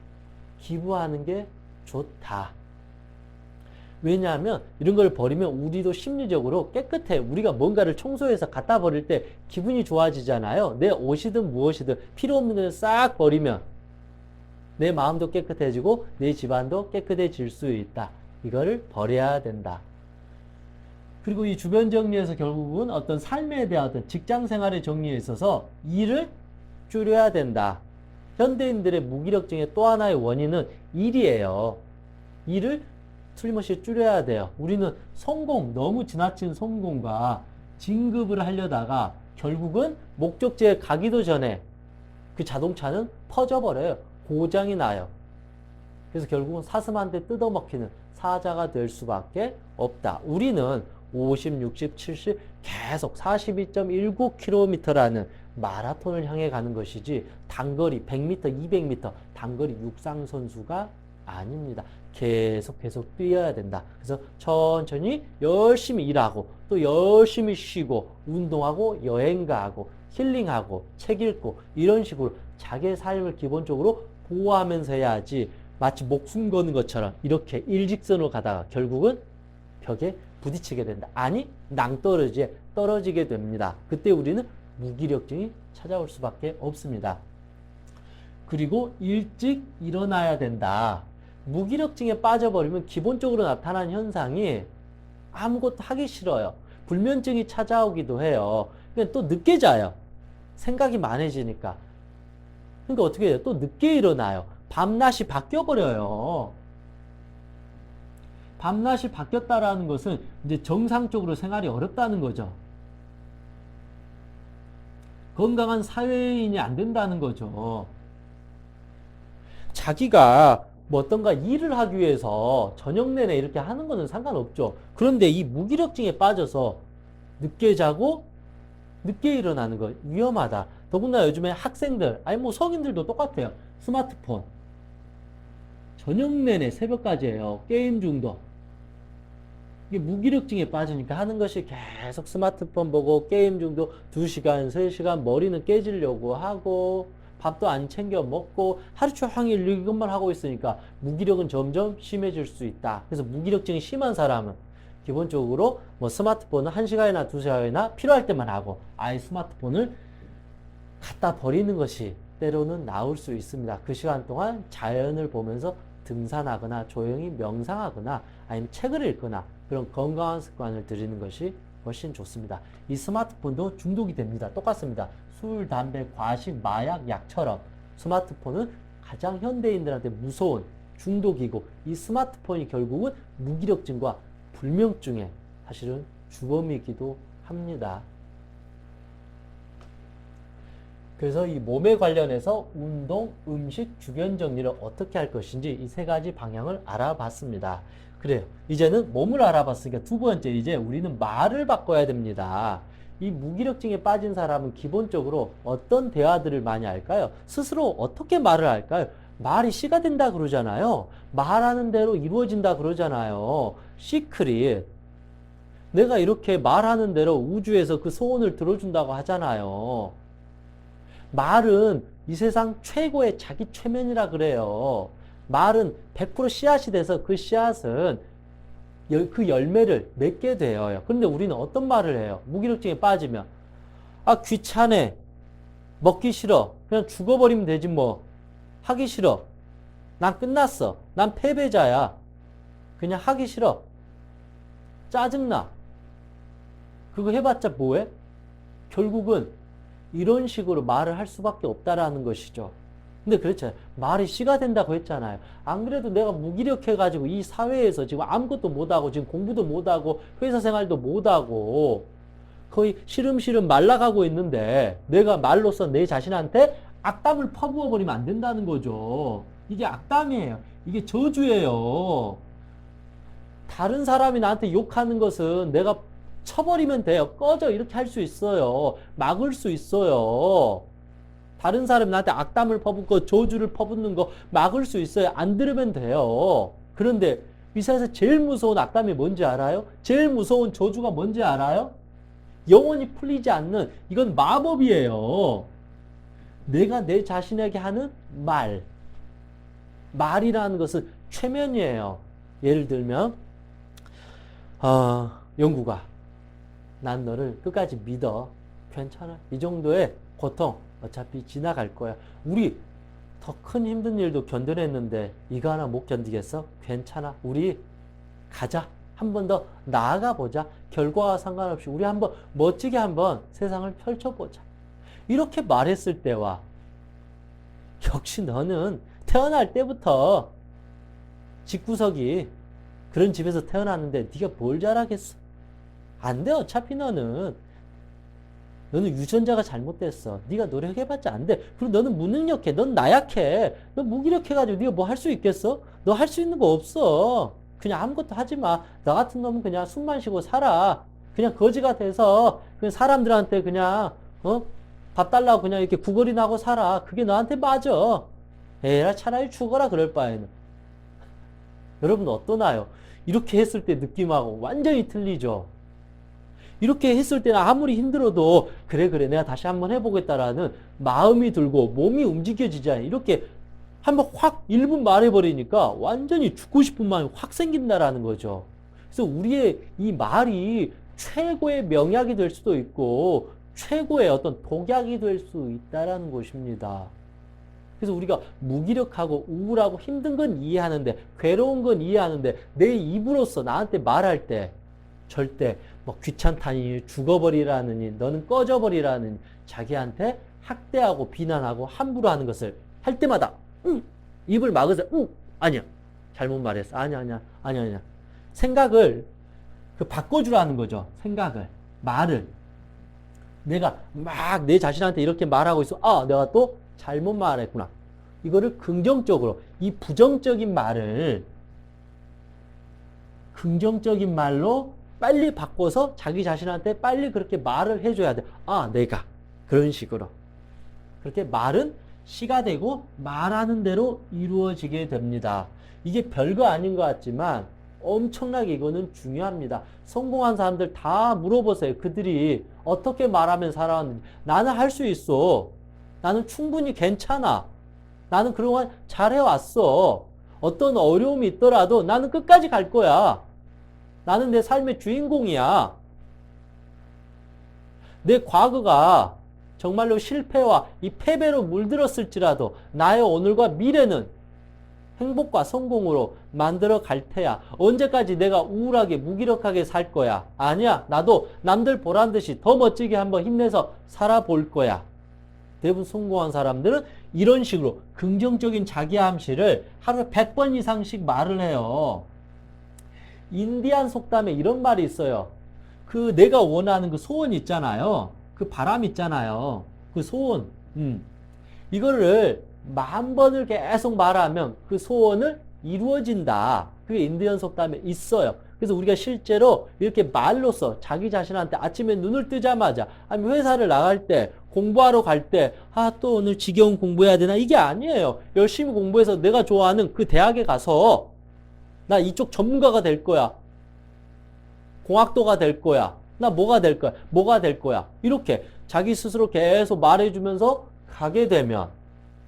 기부하는 게 좋다. 왜냐하면 이런 걸 버리면 우리도 심리적으로 깨끗해. 우리가 뭔가를 청소해서 갖다 버릴 때 기분이 좋아지잖아요. 내 옷이든 무엇이든 필요 없는 것을 싹 버리면 내 마음도 깨끗해지고 내 집안도 깨끗해질 수 있다. 이거를 버려야 된다. 그리고 이 주변 정리에서 결국은 어떤 삶에 대한 어떤 직장 생활의 정리에 있어서 일을 줄여야 된다. 현대인들의 무기력증의 또 하나의 원인은 일이에요. 일을 틀림없이 줄여야 돼요. 우리는 성공, 너무 지나친 성공과 진급을 하려다가 결국은 목적지에 가기도 전에 그 자동차는 퍼져버려요. 고장이 나요. 그래서 결국은 사슴한테 뜯어먹히는 사자가 될 수밖에 없다. 우리는 50, 60, 70 계속 42.19km라는 마라톤을 향해 가는 것이지 단거리 100m, 200m 단거리 육상 선수가 아닙니다. 계속 뛰어야 된다. 그래서 천천히 열심히 일하고 또 열심히 쉬고 운동하고 여행 가고 힐링하고 책 읽고 이런 식으로 자기의 삶을 기본적으로 보호하면서 해야지 마치 목숨 거는 것처럼 이렇게 일직선으로 가다가 결국은 벽에 부딪히게 된다. 아니 낭떠러지에 떨어지게 됩니다. 그때 우리는 무기력증이 찾아올 수밖에 없습니다. 그리고 일찍 일어나야 된다. 무기력증에 빠져버리면 기본적으로 나타나는 현상이 아무것도 하기 싫어요. 불면증이 찾아오기도 해요. 그냥 또 늦게 자요. 생각이 많아지니까. 그러니까 어떻게 해요? 또 늦게 일어나요. 밤낮이 바뀌어버려요. 밤낮이 바뀌었다라는 것은 이제 정상적으로 생활이 어렵다는 거죠. 건강한 사회인이 안 된다는 거죠. 자기가 뭐 어떤가 일을 하기 위해서 저녁 내내 이렇게 하는 거는 상관없죠. 그런데 이 무기력증에 빠져서 늦게 자고 늦게 일어나는 거 위험하다. 더군다나 요즘에 학생들, 아니 뭐 성인들도 똑같아요. 스마트폰. 저녁 내내 새벽까지 해요. 게임 중독. 이게 무기력증에 빠지니까 하는 것이 계속 스마트폰 보고 게임 중독 2시간, 3시간 머리는 깨지려고 하고 밥도 안 챙겨 먹고 하루 종일 이것만 하고 있으니까 무기력은 점점 심해질 수 있다. 그래서 무기력증이 심한 사람은 기본적으로 뭐 스마트폰을 1시간이나 2시간이나 필요할 때만 하고 아예 스마트폰을 갖다 버리는 것이 때로는 나올 수 있습니다. 그 시간 동안 자연을 보면서 등산하거나 조용히 명상하거나 아니면 책을 읽거나 그런 건강한 습관을 들이는 것이 훨씬 좋습니다. 이 스마트폰도 중독이 됩니다. 똑같습니다. 술, 담배, 과식, 마약, 약처럼 스마트폰은 가장 현대인들한테 무서운 중독이고 이 스마트폰이 결국은 무기력증과 불면증의 사실은 주범이기도 합니다. 그래서 이 몸에 관련해서 운동, 음식, 주변 정리를 어떻게 할 것인지 이 3가지 방향을 알아봤습니다. 그래요. 이제는 몸을 알아봤으니까 두 번째 이제 우리는 말을 바꿔야 됩니다. 이 무기력증에 빠진 사람은 기본적으로 어떤 대화들을 많이 할까요? 스스로 어떻게 말을 할까요? 말이 씨가 된다 그러잖아요. 말하는 대로 이루어진다 그러잖아요. 시크릿. 내가 이렇게 말하는 대로 우주에서 그 소원을 들어준다고 하잖아요. 말은 이 세상 최고의 자기 최면이라 그래요. 말은 100% 씨앗이 돼서 그 씨앗은 그 열매를 맺게 돼요. 그런데 우리는 어떤 말을 해요? 무기력증에 빠지면 아 귀찮아. 먹기 싫어. 그냥 죽어버리면 되지 뭐. 하기 싫어. 난 끝났어. 난 패배자야. 그냥 하기 싫어. 짜증나. 그거 해봤자 뭐해? 결국은 이런 식으로 말을 할 수밖에 없다라는 것이죠. 근데 그렇죠. 말이 씨가 된다고 했잖아요. 안 그래도 내가 무기력해가지고 이 사회에서 지금 아무것도 못하고 지금 공부도 못하고 회사 생활도 못하고 거의 시름시름 말라가고 있는데 내가 말로써 내 자신한테 악담을 퍼부어버리면 안 된다는 거죠. 이게 악담이에요. 이게 저주예요. 다른 사람이 나한테 욕하는 것은 내가 쳐버리면 돼요. 꺼져 이렇게 할 수 있어요. 막을 수 있어요. 다른 사람이 나한테 악담을 퍼붓고 저주를 퍼붓는 거 막을 수 있어요. 안 들으면 돼요. 그런데 이 세상에서 제일 무서운 악담이 뭔지 알아요? 제일 무서운 저주가 뭔지 알아요? 영원히 풀리지 않는 이건 마법이에요. 내가 내 자신에게 하는 말. 말이라는 것은 최면이에요. 예를 들면 영구가 난 너를 끝까지 믿어. 괜찮아. 이 정도의 고통 어차피 지나갈 거야. 우리 더 큰 힘든 일도 견뎌냈는데 이거 하나 못 견디겠어? 괜찮아. 우리 가자. 한 번 더 나아가 보자. 결과와 상관없이 우리 한번 멋지게 한번 세상을 펼쳐보자. 이렇게 말했을 때와 역시 너는 태어날 때부터 집구석이 그런 집에서 태어났는데 네가 뭘 잘하겠어? 안 돼. 어차피 너는 유전자가 잘못됐어. 네가 노력해봤자 안 돼. 그리고 너는 무능력해. 넌 나약해. 너 무기력해가지고 네가 뭐 할 수 있겠어? 너 할 수 있는 거 없어. 그냥 아무것도 하지 마. 나 같은 놈은 그냥 숨만 쉬고 살아. 그냥 거지가 돼서 그냥 사람들한테 그냥 밥 달라고 그냥 이렇게 구걸이나 하고 살아. 그게 너한테 맞아. 에라 차라리 죽어라 그럴 바에는. 여러분 어떠나요? 이렇게 했을 때 느낌하고 완전히 틀리죠. 이렇게 했을 때는 아무리 힘들어도 그래 내가 다시 한번 해보겠다라는 마음이 들고 몸이 움직여지잖아요. 이렇게 한번 확 1분 말해버리니까 완전히 죽고 싶은 마음이 확 생긴다라는 거죠. 그래서 우리의 이 말이 최고의 명약이 될 수도 있고 최고의 어떤 독약이 될 수 있다라는 것입니다. 그래서 우리가 무기력하고 우울하고 힘든 건 이해하는데 괴로운 건 이해하는데 내 입으로서 나한테 말할 때 절대 뭐 귀찮다니 죽어버리라느니 너는 꺼져버리라느니 자기한테 학대하고 비난하고 함부로 하는 것을 할 때마다 입을 막으세요. 아니야. 잘못 말했어. 아니야. 생각을 바꿔주라는 거죠. 생각을. 말을. 내가 막 내 자신한테 이렇게 말하고 있어. 아, 내가 또 잘못 말했구나. 이거를 긍정적으로 이 부정적인 말을 긍정적인 말로 빨리 바꿔서 자기 자신한테 빨리 그렇게 말을 해줘야 돼. 아, 내가. 그런 식으로. 그렇게 말은 시가 되고 말하는 대로 이루어지게 됩니다. 이게 별거 아닌 것 같지만 엄청나게 이거는 중요합니다. 성공한 사람들 다 물어보세요. 그들이 어떻게 말하면 살아왔는지. 나는 할 수 있어. 나는 충분히 괜찮아. 나는 그동안 잘해왔어. 어떤 어려움이 있더라도 나는 끝까지 갈 거야. 나는 내 삶의 주인공이야. 내 과거가 정말로 실패와 이 패배로 물들었을지라도 나의 오늘과 미래는 행복과 성공으로 만들어 갈 테야. 언제까지 내가 우울하게 무기력하게 살 거야? 아니야. 나도 남들 보란 듯이 더 멋지게 한번 힘내서 살아볼 거야. 대부분 성공한 사람들은 이런 식으로 긍정적인 자기암시를 하루에 100번 이상씩 말을 해요. 인디안 속담에 이런 말이 있어요. 그 내가 원하는 그 소원 있잖아요. 그 바람 있잖아요. 그 소원. 이거를 10,000번을 계속 말하면 그 소원을 이루어진다. 그게 인디언 속담에 있어요. 그래서 우리가 실제로 이렇게 말로써 자기 자신한테 아침에 눈을 뜨자마자 아니면 회사를 나갈 때 공부하러 갈 때 아, 또 오늘 지겨운 공부해야 되나? 이게 아니에요. 열심히 공부해서 내가 좋아하는 그 대학에 가서 나 이쪽 전문가가 될 거야. 공학도가 될 거야. 나 뭐가 될 거야? 뭐가 될 거야? 이렇게 자기 스스로 계속 말해주면서 가게 되면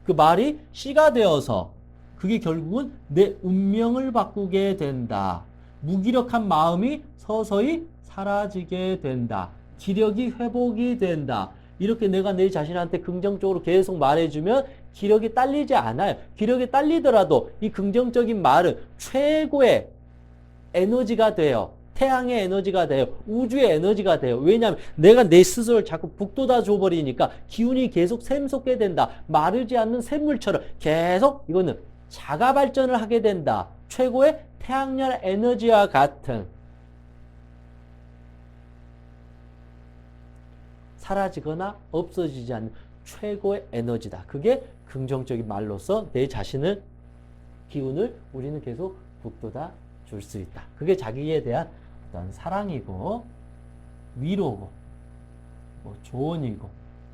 그 말이 씨가 되어서 그게 결국은 내 운명을 바꾸게 된다. 무기력한 마음이 서서히 사라지게 된다. 기력이 회복이 된다. 이렇게 내가 내 자신한테 긍정적으로 계속 말해주면 기력이 딸리지 않아요. 기력이 딸리더라도 이 긍정적인 말은 최고의 에너지가 돼요. 태양의 에너지가 돼요. 우주의 에너지가 돼요. 왜냐하면 내가 내 스스로를 자꾸 북돋아 줘버리니까 기운이 계속 샘솟게 된다. 마르지 않는 샘물처럼 계속 이거는 자가 발전을 하게 된다. 최고의 태양열 에너지와 같은 사라지거나 없어지지 않는 최고의 에너지다. 그게 긍정적인 말로서 내 자신을 기운을 우리는 계속 북돋아 줄 수 있다. 그게 자기에 대한 어떤 사랑이고 위로고 뭐 조언이고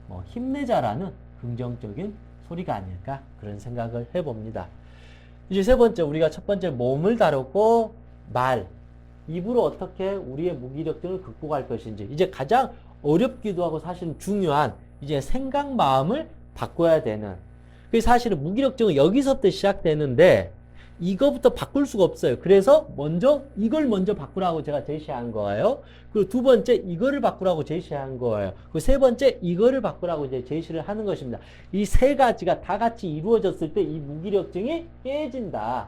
뭐 힘내자라는 긍정적인 소리가 아닐까 그런 생각을 해봅니다. 이제 세 번째 우리가 첫 번째 몸을 다뤘고 말 입으로 어떻게 우리의 무기력증을 극복할 것인지 이제 가장 어렵기도 하고 사실은 중요한 이제 생각 마음을 바꿔야 되는 그 사실은 무기력증은 여기서부터 시작되는데 이거부터 바꿀 수가 없어요. 그래서 이걸 먼저 바꾸라고 제가 제시한 거예요. 그리고 두 번째 이거를 바꾸라고 제시한 거예요. 그리고 세 번째 이거를 바꾸라고 이제 제시를 하는 것입니다. 이 세 가지가 다 같이 이루어졌을 때 이 무기력증이 깨진다.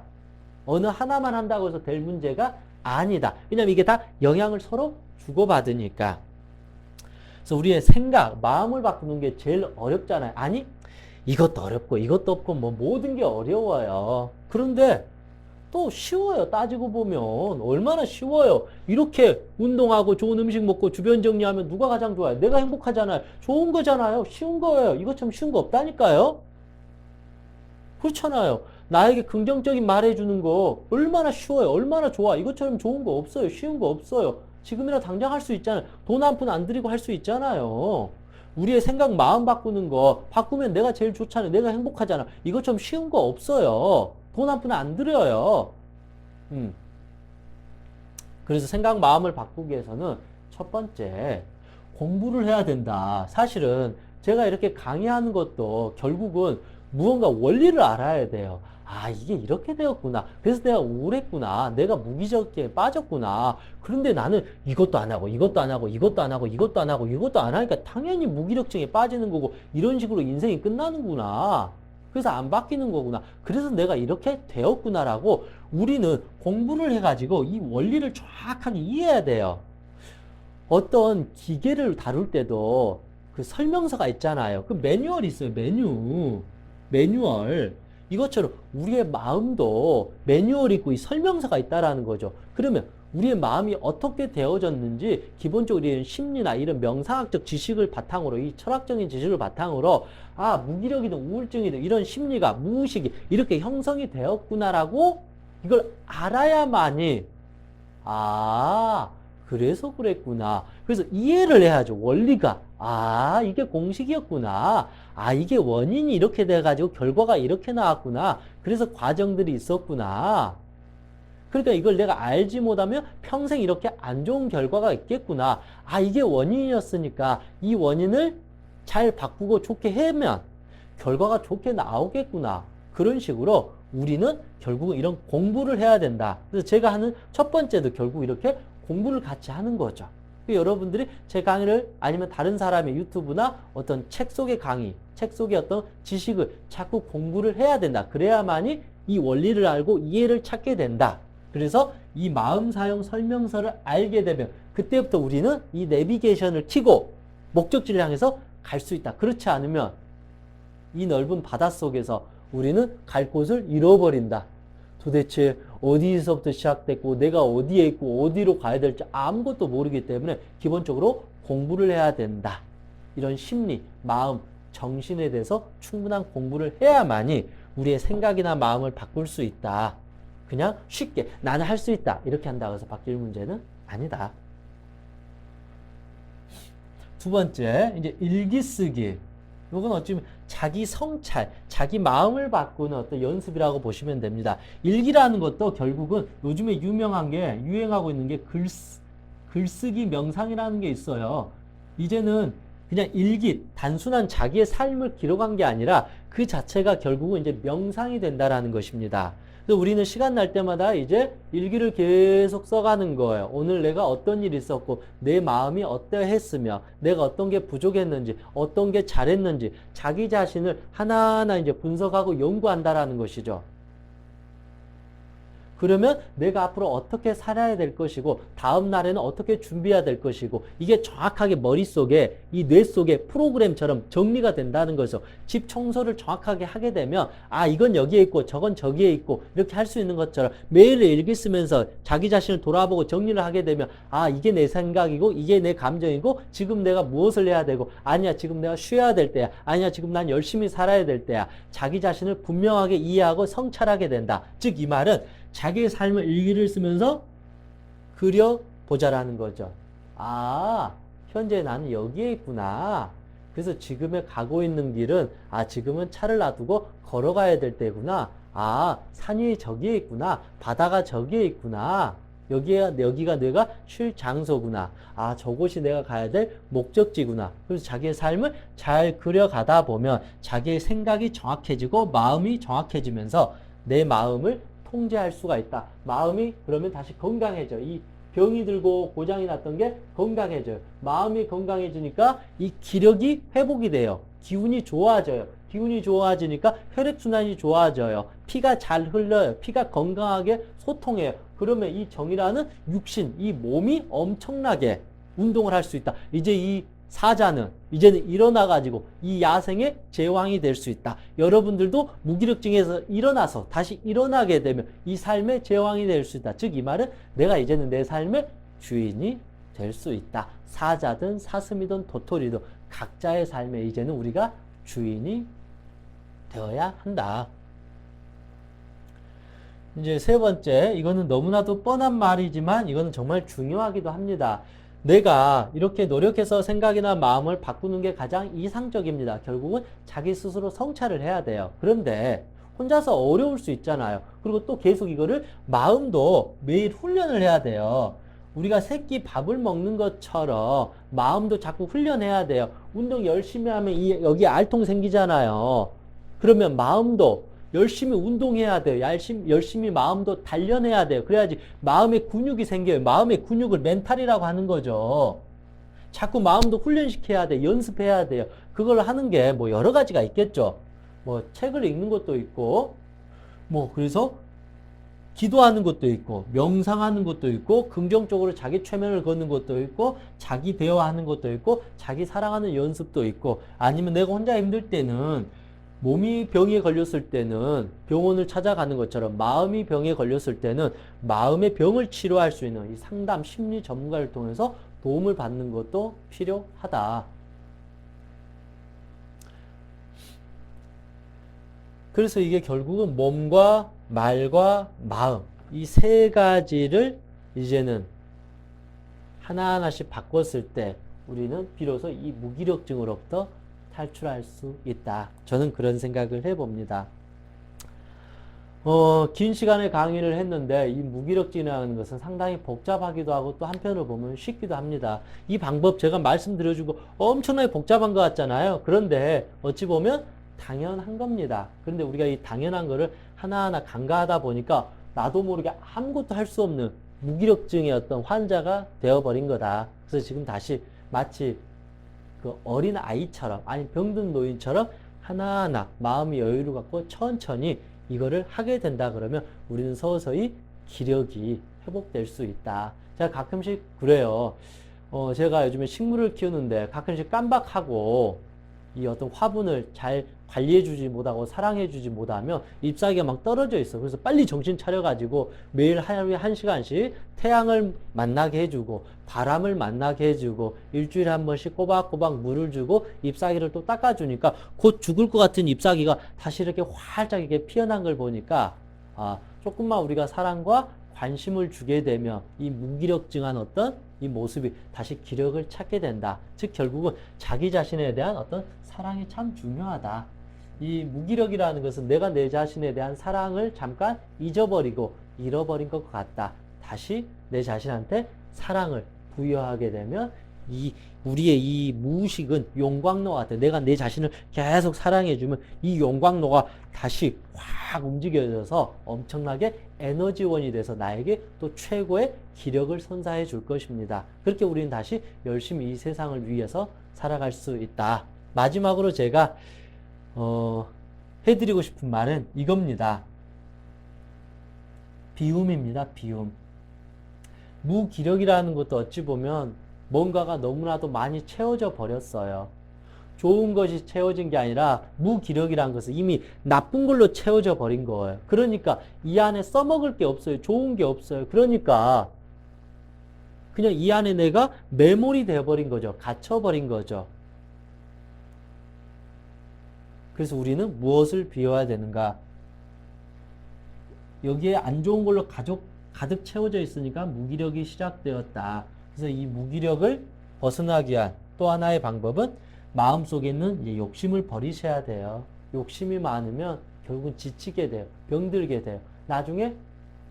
어느 하나만 한다고 해서 될 문제가 아니다. 왜냐면 이게 다 영향을 서로 주고받으니까. 그래서 우리의 생각, 마음을 바꾸는 게 제일 어렵잖아요. 아니 이것도 어렵고 이것도 없고 뭐 모든 게 어려워요. 그런데 또 쉬워요. 따지고 보면 얼마나 쉬워요. 이렇게 운동하고 좋은 음식 먹고 주변 정리하면 누가 가장 좋아요? 내가 행복하잖아요. 좋은 거잖아요. 쉬운 거예요. 이것처럼 쉬운 거 없다니까요. 그렇잖아요. 나에게 긍정적인 말해주는 거 얼마나 쉬워요. 얼마나 좋아. 이것처럼 좋은 거 없어요. 쉬운 거 없어요. 지금이라 당장 할 수 있잖아요. 돈 한 푼 안 들이고 할 수 있잖아요. 우리의 생각, 마음 바꾸는 거 바꾸면 내가 제일 좋잖아요. 내가 행복하잖아. 이것처럼 쉬운 거 없어요. 돈 한 푼 안 들여요. 그래서 생각, 마음을 바꾸기 위해서는 첫 번째, 공부를 해야 된다. 사실은 제가 이렇게 강의하는 것도 결국은 무언가 원리를 알아야 돼요. 아, 이게 이렇게 되었구나. 그래서 내가 우울했구나. 내가 무기력에 빠졌구나. 그런데 나는 이것도 안 하고, 이것도 안 하고, 이것도 안 하고, 이것도 안 하고, 이것도 안 하니까 당연히 무기력증에 빠지는 거고, 이런 식으로 인생이 끝나는구나. 그래서 안 바뀌는 거구나. 그래서 내가 이렇게 되었구나라고 우리는 공부를 해가지고 이 원리를 정확하게 이해해야 돼요. 어떤 기계를 다룰 때도 그 설명서가 있잖아요. 그 매뉴얼이 있어요. 매뉴얼. 이것처럼 우리의 마음도 매뉴얼이 있고 이 설명서가 있다라는 거죠. 그러면 우리의 마음이 어떻게 되어졌는지 기본적으로 이런 심리나 이런 명상학적 지식을 바탕으로 이 철학적인 지식을 바탕으로 아, 무기력이든 우울증이든 이런 심리가 무의식이 이렇게 형성이 되었구나라고 이걸 알아야만이 아, 그래서 그랬구나. 그래서 이해를 해야죠. 원리가. 아, 이게 공식이었구나. 아, 이게 원인이 이렇게 돼가지고 결과가 이렇게 나왔구나. 그래서 과정들이 있었구나. 그러니까 이걸 내가 알지 못하면 평생 이렇게 안 좋은 결과가 있겠구나. 아, 이게 원인이었으니까 이 원인을 잘 바꾸고 좋게 하면 결과가 좋게 나오겠구나. 그런 식으로 우리는 결국은 이런 공부를 해야 된다. 그래서 제가 하는 첫 번째도 결국 이렇게 공부를 같이 하는 거죠. 여러분들이 제 강의를 아니면 다른 사람의 유튜브나 어떤 책 속의 강의, 책 속의 어떤 지식을 자꾸 공부를 해야 된다. 그래야만이 이 원리를 알고 이해를 찾게 된다. 그래서 이 마음 사용 설명서를 알게 되면 그때부터 우리는 이 내비게이션을 켜고 목적지를 향해서 갈 수 있다. 그렇지 않으면 이 넓은 바닷속에서 우리는 갈 곳을 잃어버린다. 도대체 어디서부터 시작됐고 내가 어디에 있고 어디로 가야 될지 아무것도 모르기 때문에 기본적으로 공부를 해야 된다. 이런 심리, 마음, 정신에 대해서 충분한 공부를 해야만이 우리의 생각이나 마음을 바꿀 수 있다. 그냥 쉽게 나는 할 수 있다 이렇게 한다고 해서 바뀔 문제는 아니다. 두 번째, 이제 일기 쓰기. 이건 어쩌면 자기 성찰, 자기 마음을 바꾸는 어떤 연습이라고 보시면 됩니다. 일기라는 것도 결국은 요즘에 유명한 게, 유행하고 있는 게 글쓰기 명상이라는 게 있어요. 이제는 그냥 일기, 단순한 자기의 삶을 기록한 게 아니라 그 자체가 결국은 이제 명상이 된다라는 것입니다. 그래서 우리는 시간 날 때마다 이제 일기를 계속 써가는 거예요. 오늘 내가 어떤 일이 있었고, 내 마음이 어떠했으며, 내가 어떤 게 부족했는지, 어떤 게 잘했는지, 자기 자신을 하나하나 이제 분석하고 연구한다라는 것이죠. 그러면 내가 앞으로 어떻게 살아야 될 것이고 다음 날에는 어떻게 준비해야 될 것이고 이게 정확하게 머릿속에 이 뇌 속에 프로그램처럼 정리가 된다는 거죠. 집 청소를 정확하게 하게 되면 아 이건 여기에 있고 저건 저기에 있고 이렇게 할 수 있는 것처럼 매일 일기 쓰면서 자기 자신을 돌아보고 정리를 하게 되면 아 이게 내 생각이고 이게 내 감정이고 지금 내가 무엇을 해야 되고 아니야 지금 내가 쉬어야 될 때야 아니야 지금 난 열심히 살아야 될 때야 자기 자신을 분명하게 이해하고 성찰하게 된다. 즉 이 말은 자기의 삶을 일기를 쓰면서 그려보자라는 거죠. 아, 현재 나는 여기에 있구나. 그래서 지금에 가고 있는 길은, 아, 지금은 차를 놔두고 걸어가야 될 때구나. 아, 산이 저기에 있구나. 바다가 저기에 있구나. 여기가 내가 쉴 장소구나. 아, 저곳이 내가 가야 될 목적지구나. 그래서 자기의 삶을 잘 그려가다 보면 자기의 생각이 정확해지고 마음이 정확해지면서 내 마음을 통제할 수가 있다. 마음이 그러면 다시 건강해져. 이 병이 들고 고장이 났던 게 건강해져요. 마음이 건강해지니까 이 기력이 회복이 돼요. 기운이 좋아져요. 기운이 좋아지니까 혈액순환이 좋아져요. 피가 잘 흘러요. 피가 건강하게 소통해요. 그러면 이 정이라는 육신, 이 몸이 엄청나게 운동을 할 수 있다. 이제 이 사자는 이제는 일어나가지고 이 야생의 제왕이 될 수 있다. 여러분들도 무기력증에서 일어나서 다시 일어나게 되면 이 삶의 제왕이 될 수 있다. 즉 이 말은 내가 이제는 내 삶의 주인이 될 수 있다. 사자든 사슴이든 도토리든 각자의 삶에 이제는 우리가 주인이 되어야 한다. 이제 세 번째, 이거는 너무나도 뻔한 말이지만 이거는 정말 중요하기도 합니다. 내가 이렇게 노력해서 생각이나 마음을 바꾸는 게 가장 이상적입니다. 결국은 자기 스스로 성찰을 해야 돼요. 그런데 혼자서 어려울 수 있잖아요. 그리고 또 계속 이거를 마음도 매일 훈련을 해야 돼요. 우리가 새끼 밥을 먹는 것처럼 마음도 자꾸 훈련해야 돼요. 운동 열심히 하면 여기 알통 생기잖아요. 그러면 마음도 열심히 운동해야 돼요. 열심히 마음도 단련해야 돼요. 그래야지 마음의 근육이 생겨요. 마음의 근육을 멘탈이라고 하는 거죠. 자꾸 마음도 훈련시켜야 돼. 연습해야 돼요. 그걸 하는 게 뭐 여러 가지가 있겠죠. 뭐 책을 읽는 것도 있고, 뭐 그래서 기도하는 것도 있고, 명상하는 것도 있고, 긍정적으로 자기 최면을 걷는 것도 있고, 자기 대화하는 것도 있고, 자기 사랑하는 연습도 있고, 아니면 내가 혼자 힘들 때는 몸이 병에 걸렸을 때는 병원을 찾아가는 것처럼 마음이 병에 걸렸을 때는 마음의 병을 치료할 수 있는 이 상담 심리 전문가를 통해서 도움을 받는 것도 필요하다. 그래서 이게 결국은 몸과 말과 마음 이 세 가지를 이제는 하나하나씩 바꿨을 때 우리는 비로소 이 무기력증으로부터 탈출할 수 있다. 저는 그런 생각을 해봅니다. 긴 시간의 강의를 했는데 이 무기력증이라는 것은 상당히 복잡하기도 하고 또 한편으로 보면 쉽기도 합니다. 이 방법 제가 말씀드려주고 엄청나게 복잡한 것 같잖아요. 그런데 어찌 보면 당연한 겁니다. 그런데 우리가 이 당연한 거를 하나하나 간과하다 보니까 나도 모르게 아무것도 할 수 없는 무기력증의 어떤 환자가 되어버린 거다. 그래서 지금 다시 마치 그 어린 아이처럼 아니 병든 노인처럼 하나하나 마음의 여유를 갖고 천천히 이거를 하게 된다 그러면 우리는 서서히 기력이 회복될 수 있다. 제가 가끔씩 그래요. 제가 요즘에 식물을 키우는데 가끔씩 깜박하고 이 어떤 화분을 잘 관리해주지 못하고 사랑해주지 못하면 잎사귀가 막 떨어져 있어. 그래서 빨리 정신 차려가지고 매일 하루에 1시간씩 태양을 만나게 해주고 바람을 만나게 해주고 일주일에 한 번씩 꼬박꼬박 물을 주고 잎사귀를 또 닦아주니까 곧 죽을 것 같은 잎사귀가 다시 이렇게 활짝 이렇게 피어난 걸 보니까 조금만 우리가 사랑과 관심을 주게 되면 이 무기력증한 어떤 이 모습이 다시 기력을 찾게 된다. 즉 결국은 자기 자신에 대한 어떤 사랑이 참 중요하다. 이 무기력이라는 것은 내가 내 자신에 대한 사랑을 잠깐 잊어버리고 잃어버린 것 같다. 다시 내 자신한테 사랑을 부여하게 되면 우리의 이 무의식은 용광로가 같아. 내가 내 자신을 계속 사랑해주면 이 용광로가 다시 확 움직여져서 엄청나게 에너지원이 돼서 나에게 또 최고의 기력을 선사해 줄 것입니다. 그렇게 우리는 다시 열심히 이 세상을 위해서 살아갈 수 있다. 마지막으로 제가 해드리고 싶은 말은 이겁니다. 비움입니다. 비움. 무기력이라는 것도 어찌 보면 뭔가가 너무나도 많이 채워져 버렸어요. 좋은 것이 채워진 게 아니라 무기력이라는 것은 이미 나쁜 걸로 채워져 버린 거예요. 그러니까 이 안에 써먹을 게 없어요. 좋은 게 없어요. 그러니까 그냥 이 안에 내가 매몰이 되어버린 거죠. 갇혀버린 거죠. 그래서 우리는 무엇을 비워야 되는가? 여기에 안 좋은 걸로 가득 채워져 있으니까 무기력이 시작되었다. 그래서 이 무기력을 벗어나기 위한 또 하나의 방법은 마음속에 있는 이 욕심을 버리셔야 돼요. 욕심이 많으면 결국은 지치게 돼요. 병들게 돼요. 나중에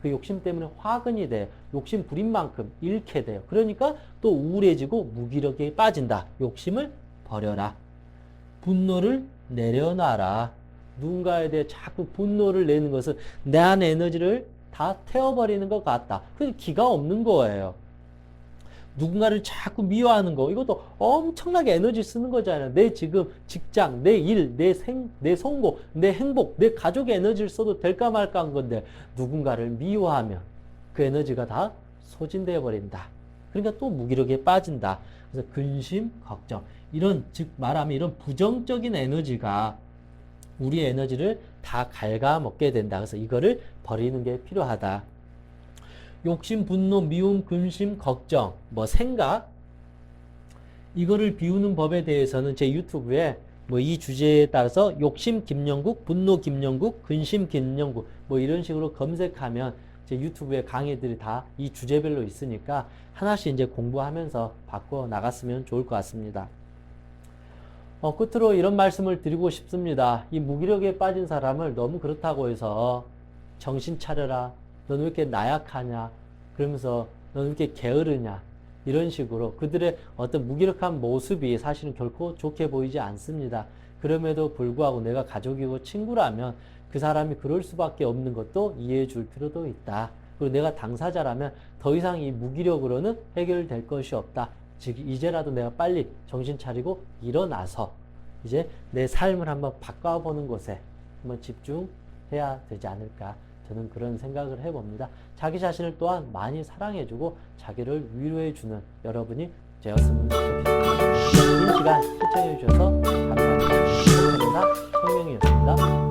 그 욕심 때문에 화근이 돼요. 욕심 부린 만큼 잃게 돼요. 그러니까 또 우울해지고 무기력에 빠진다. 욕심을 버려라. 분노를 내려놔라. 누군가에 대해 자꾸 분노를 내는 것은 내 안의 에너지를 다 태워버리는 것 같다. 그게 기가 없는 거예요. 누군가를 자꾸 미워하는 거, 이것도 엄청나게 에너지 쓰는 거잖아요. 내 지금 직장, 내 일, 내 성공, 내 행복, 내 가족의 에너지를 써도 될까 말까 한 건데, 누군가를 미워하면 그 에너지가 다 소진되어 버린다. 그러니까 또 무기력에 빠진다. 그래서 근심, 걱정. 이런, 즉 말하면 이런 부정적인 에너지가 우리 에너지를 다 갉아먹게 된다. 그래서 이거를 버리는 게 필요하다. 욕심, 분노, 미움, 근심, 걱정, 뭐 생각, 이거를 비우는 법에 대해서는 제 유튜브에 뭐 이 주제에 따라서 욕심 김영국, 분노 김영국, 근심 김영국 뭐 이런 식으로 검색하면 제 유튜브에 강의들이 다 이 주제별로 있으니까 하나씩 이제 공부하면서 바꿔 나갔으면 좋을 것 같습니다. 끝으로 이런 말씀을 드리고 싶습니다. 이 무기력에 빠진 사람을 너무 그렇다고 해서 정신 차려라. 너는 왜 이렇게 나약하냐. 그러면서 너는 왜 이렇게 게으르냐. 이런 식으로 그들의 어떤 무기력한 모습이 사실은 결코 좋게 보이지 않습니다. 그럼에도 불구하고 내가 가족이고 친구라면 그 사람이 그럴 수밖에 없는 것도 이해해 줄 필요도 있다. 그리고 내가 당사자라면 더 이상 이 무기력으로는 해결될 것이 없다. 즉 이제라도 내가 빨리 정신 차리고 일어나서 이제 내 삶을 한번 바꿔보는 것에 한번 집중해야 되지 않을까. 저는 그런 생각을 해봅니다. 자기 자신을 또한 많이 사랑해주고 자기를 위로해주는 여러분이 되었으면 좋겠습니다. 긴 시간 시청해주셔서 감사합니다. 성명이었습니다.